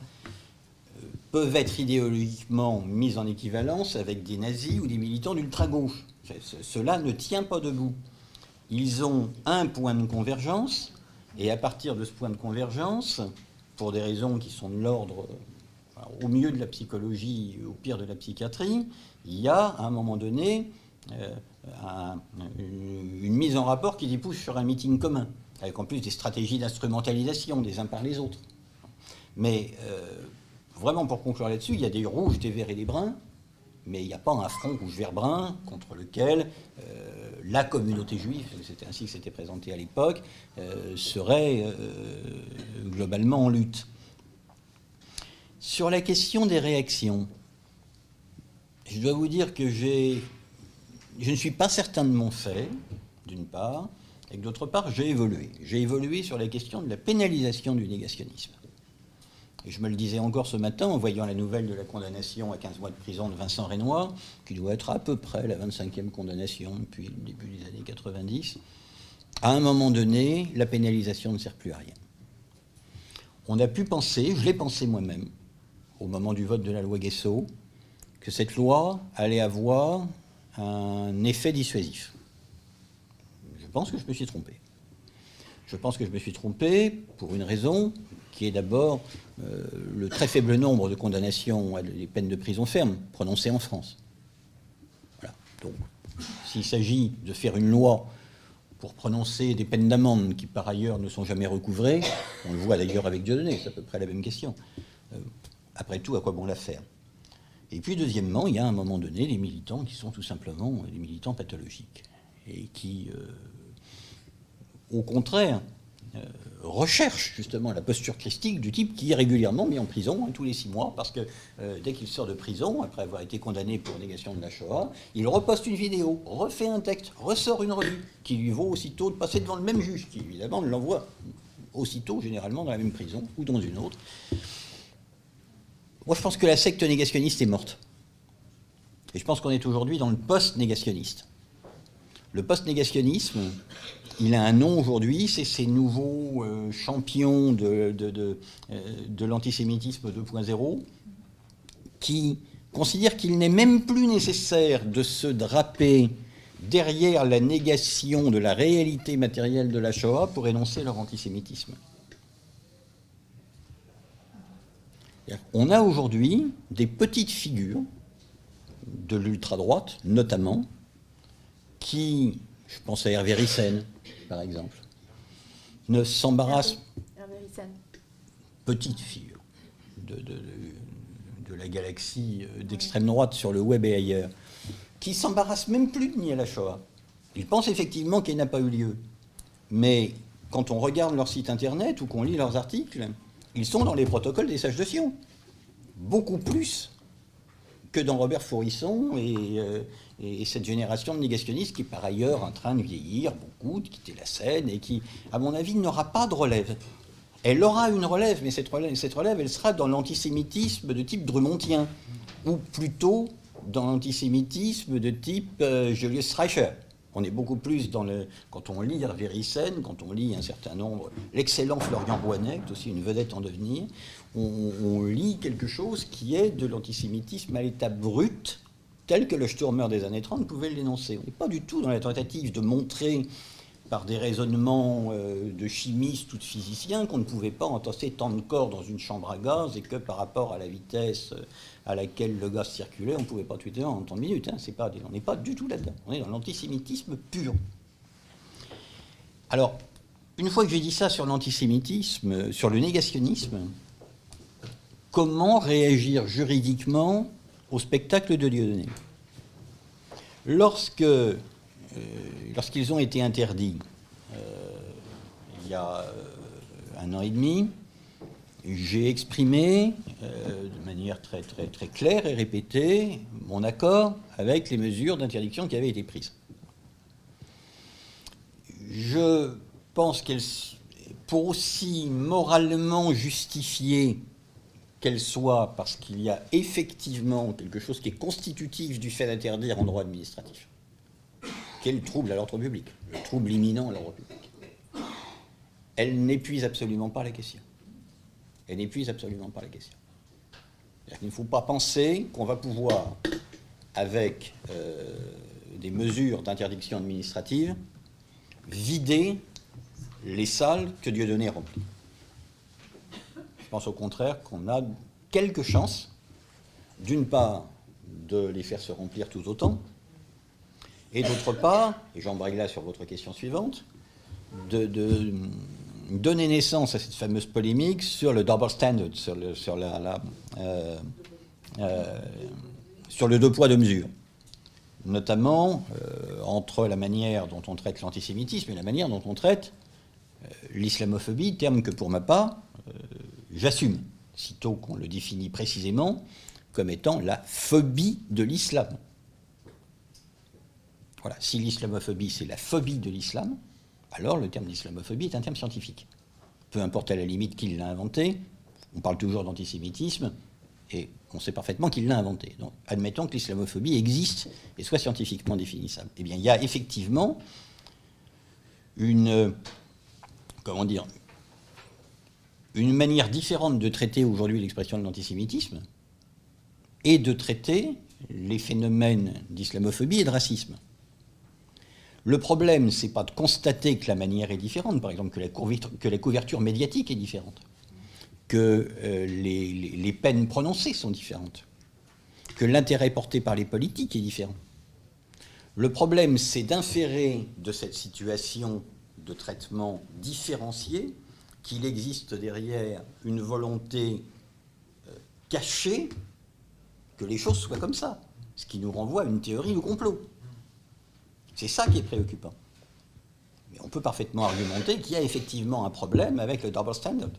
peuvent être idéologiquement mis en équivalence avec des nazis ou des militants d'ultra-gauche. Cela ne tient pas debout. Ils ont un point de convergence, et à partir de ce point de convergence, pour des raisons qui sont de l'ordre, au mieux de la psychologie, au pire de la psychiatrie, il y a, à un moment donné, une mise en rapport qui débouche sur un meeting commun, avec en plus des stratégies d'instrumentalisation des uns par les autres. Mais vraiment, pour conclure là-dessus, il y a des rouges, des verts et des bruns, mais il n'y a pas un front rouge-vert-brun contre lequel la communauté juive, c'était ainsi que c'était présenté à l'époque, serait globalement en lutte. Sur la question des réactions, je dois vous dire que je ne suis pas certain de mon fait, d'une part, et que d'autre part, j'ai évolué. J'ai évolué sur la question de la pénalisation du négationnisme. Et je me le disais encore ce matin en voyant la nouvelle de la condamnation à 15 mois de prison de Vincent Renoir, qui doit être à peu près la 25e condamnation depuis le début des années 90. À un moment donné, la pénalisation ne sert plus à rien. On a pu penser, je l'ai pensé moi-même, au moment du vote de la loi Guessot, que cette loi allait avoir un effet dissuasif. Je pense que je me suis trompé. Je pense que je me suis trompé pour une raison qui est d'abord le très faible nombre de condamnations à des peines de prison ferme prononcées en France. Voilà. Donc, s'il s'agit de faire une loi pour prononcer des peines d'amende qui, par ailleurs, ne sont jamais recouvrées, on le voit d'ailleurs avec Dieudonné, c'est à peu près la même question. Après tout, à quoi bon la faire? Et puis, deuxièmement, il y a à un moment donné des militants qui sont tout simplement des militants pathologiques et qui, au contraire, recherche justement la posture christique du type qui est régulièrement mis en prison tous les 6 mois parce que dès qu'il sort de prison, après avoir été condamné pour négation de la Shoah, il reposte une vidéo, refait un texte, ressort une revue qui lui vaut aussitôt de passer devant le même juge qui évidemment l'envoie aussitôt généralement dans la même prison ou dans une autre. Moi je pense que la secte négationniste est morte. Et je pense qu'on est aujourd'hui dans le post-négationniste. Le post-négationnisme, il a un nom aujourd'hui, c'est ces nouveaux champions de l'antisémitisme 2.0 qui considèrent qu'il n'est même plus nécessaire de se draper derrière la négation de la réalité matérielle de la Shoah pour énoncer leur antisémitisme. On a aujourd'hui des petites figures de l'ultra-droite, notamment, qui, je pense à Hervé Ryssen, par exemple, ne s'embarrasse... Hervé Ryssen. Petite figure de la galaxie d'extrême droite sur le web et ailleurs, qui s'embarrasse même plus de nier la Shoah. Ils pensent effectivement qu'elle n'a pas eu lieu. Mais quand on regarde leur site internet ou qu'on lit leurs articles, ils sont dans les protocoles des sages de Sion. Beaucoup plus que dans Robert Faurisson et cette génération de négationnistes qui est par ailleurs en train de vieillir beaucoup, de quitter la scène et qui, à mon avis, n'aura pas de relève. Elle aura une relève, mais cette relève, elle sera dans l'antisémitisme de type drummondien, ou plutôt dans l'antisémitisme de type Julius Streicher. On est beaucoup plus dans le... Quand on lit Hervé Ryssen, quand on lit un certain nombre... L'excellent Florian Rouanet, aussi une vedette en devenir, on lit quelque chose qui est de l'antisémitisme à l'état brut, tel que le Sturmer des années 30 pouvait l'énoncer. On n'est pas du tout dans la tentative de montrer, par des raisonnements de chimistes ou de physiciens, qu'on ne pouvait pas entasser tant de corps dans une chambre à gaz et que par rapport à la vitesse à laquelle le gaz circulait, on ne pouvait pas tuer en temps de minute. Hein. On n'est pas du tout là-dedans. On est dans l'antisémitisme pur. Alors, une fois que j'ai dit ça sur l'antisémitisme, sur le négationnisme, comment réagir juridiquement au spectacle de Dieudonné? Lorsqu'ils ont été interdits il y a 1 an et demi, j'ai exprimé de manière très, très, très claire et répétée mon accord avec les mesures d'interdiction qui avaient été prises. Je pense qu'elles, pour aussi moralement justifiées qu'elles soient, parce qu'il y a effectivement quelque chose qui est constitutif du fait d'interdire en droit administratif, qui est le trouble à l'ordre public, le trouble imminent à l'ordre public. Elle n'épuise absolument pas la question. Elle n'épuise absolument pas la question. Il ne faut pas penser qu'on va pouvoir, avec des mesures d'interdiction administrative, vider les salles que Dieudonné remplit. Je pense au contraire qu'on a quelques chances, d'une part, de les faire se remplir tout autant, et d'autre part, et j'embraye là sur votre question suivante, de donner naissance à cette fameuse polémique sur le double standard, sur le 2 poids 2 mesures. notamment entre la manière dont on traite l'antisémitisme et la manière dont on traite l'islamophobie, terme que pour ma part, j'assume, sitôt qu'on le définit précisément comme étant la phobie de l'islam. Voilà, si l'islamophobie c'est la phobie de l'islam, alors le terme d'islamophobie est un terme scientifique. Peu importe à la limite qui l'a inventé, on parle toujours d'antisémitisme, et on sait parfaitement qu'il l'a inventé. Donc, admettons que l'islamophobie existe et soit scientifiquement définissable. Eh bien, il y a effectivement une manière différente de traiter aujourd'hui l'expression de l'antisémitisme et de traiter les phénomènes d'islamophobie et de racisme. Le problème, c'est pas de constater que la manière est différente, par exemple que la couverture médiatique est différente, que les peines prononcées sont différentes, que l'intérêt porté par les politiques est différent. Le problème, c'est d'inférer de cette situation de traitement différencié qu'il existe derrière une volonté cachée que les choses soient comme ça, ce qui nous renvoie à une théorie du complot. C'est ça qui est préoccupant. Mais on peut parfaitement argumenter qu'il y a effectivement un problème avec le double standard.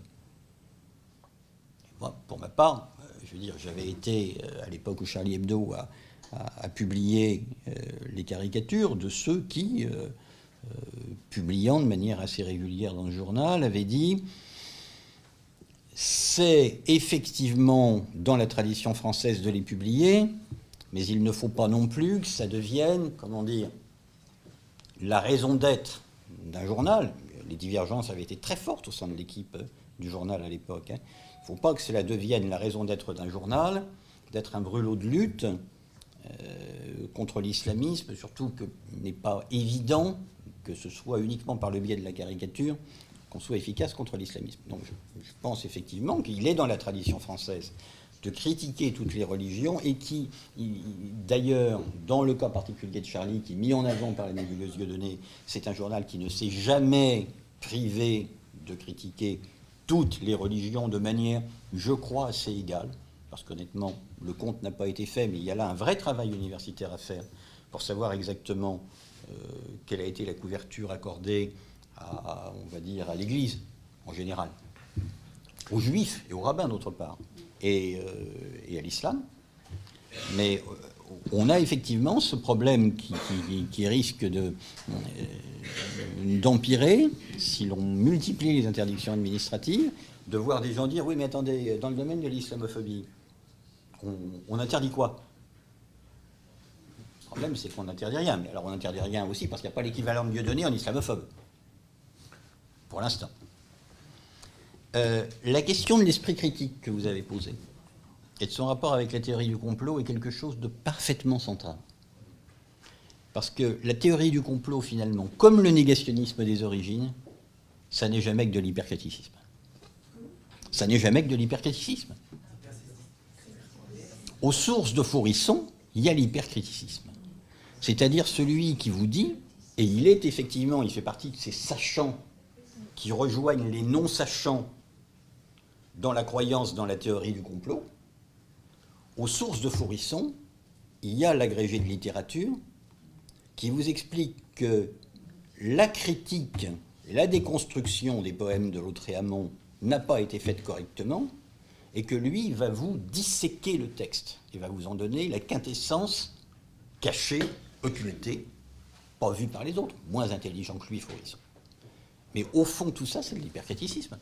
Moi, pour ma part, je veux dire, j'avais été, à l'époque où Charlie Hebdo a publié les caricatures de ceux qui, publiant de manière assez régulière dans le journal, avaient dit « c'est effectivement dans la tradition française de les publier, mais il ne faut pas non plus que ça devienne, comment dire, la raison d'être d'un journal. » Les divergences avaient été très fortes au sein de l'équipe du journal à l'époque. Il ne faut pas que cela devienne la raison d'être d'un journal, d'être un brûlot de lutte contre l'islamisme, surtout qu'il n'est pas évident que ce soit uniquement par le biais de la caricature qu'on soit efficace contre l'islamisme. Donc je pense effectivement qu'il est dans la tradition française de critiquer toutes les religions et qui, d'ailleurs, dans le cas particulier de Charlie, qui est mis en avant par la nébuleuse Dieudonné, c'est un journal qui ne s'est jamais privé de critiquer toutes les religions de manière, je crois, assez égale, parce qu'honnêtement, le compte n'a pas été fait, mais il y a là un vrai travail universitaire à faire pour savoir exactement quelle a été la couverture accordée à, on va dire, à l'Église, en général, aux Juifs et aux rabbins, d'autre part, et à l'islam. Mais on a effectivement ce problème qui risque d'empirer si l'on multiplie les interdictions administratives, de voir des gens dire « oui, mais attendez, dans le domaine de l'islamophobie, on interdit quoi ?» Le problème, c'est qu'on n'interdit rien. Mais alors on n'interdit rien aussi parce qu'il n'y a pas l'équivalent de Dieudonné en islamophobe, pour l'instant. La question de l'esprit critique que vous avez posée et de son rapport avec la théorie du complot est quelque chose de parfaitement central. Parce que la théorie du complot, finalement, comme le négationnisme des origines, ça n'est jamais que de l'hypercriticisme. Ça n'est jamais que de l'hypercriticisme. Aux sources de Faurisson, il y a l'hypercriticisme. C'est-à-dire celui qui vous dit, et il est effectivement, il fait partie de ces sachants qui rejoignent les non-sachants dans la croyance dans la théorie du complot, aux sources de Faurisson, il y a l'agrégé de littérature qui vous explique que la critique, la déconstruction des poèmes de Lautréamont n'a pas été faite correctement et que lui va vous disséquer le texte et va vous en donner la quintessence cachée, occultée, pas vue par les autres, moins intelligent que lui, Faurisson. Mais au fond, tout ça, c'est de l'hypercriticisme.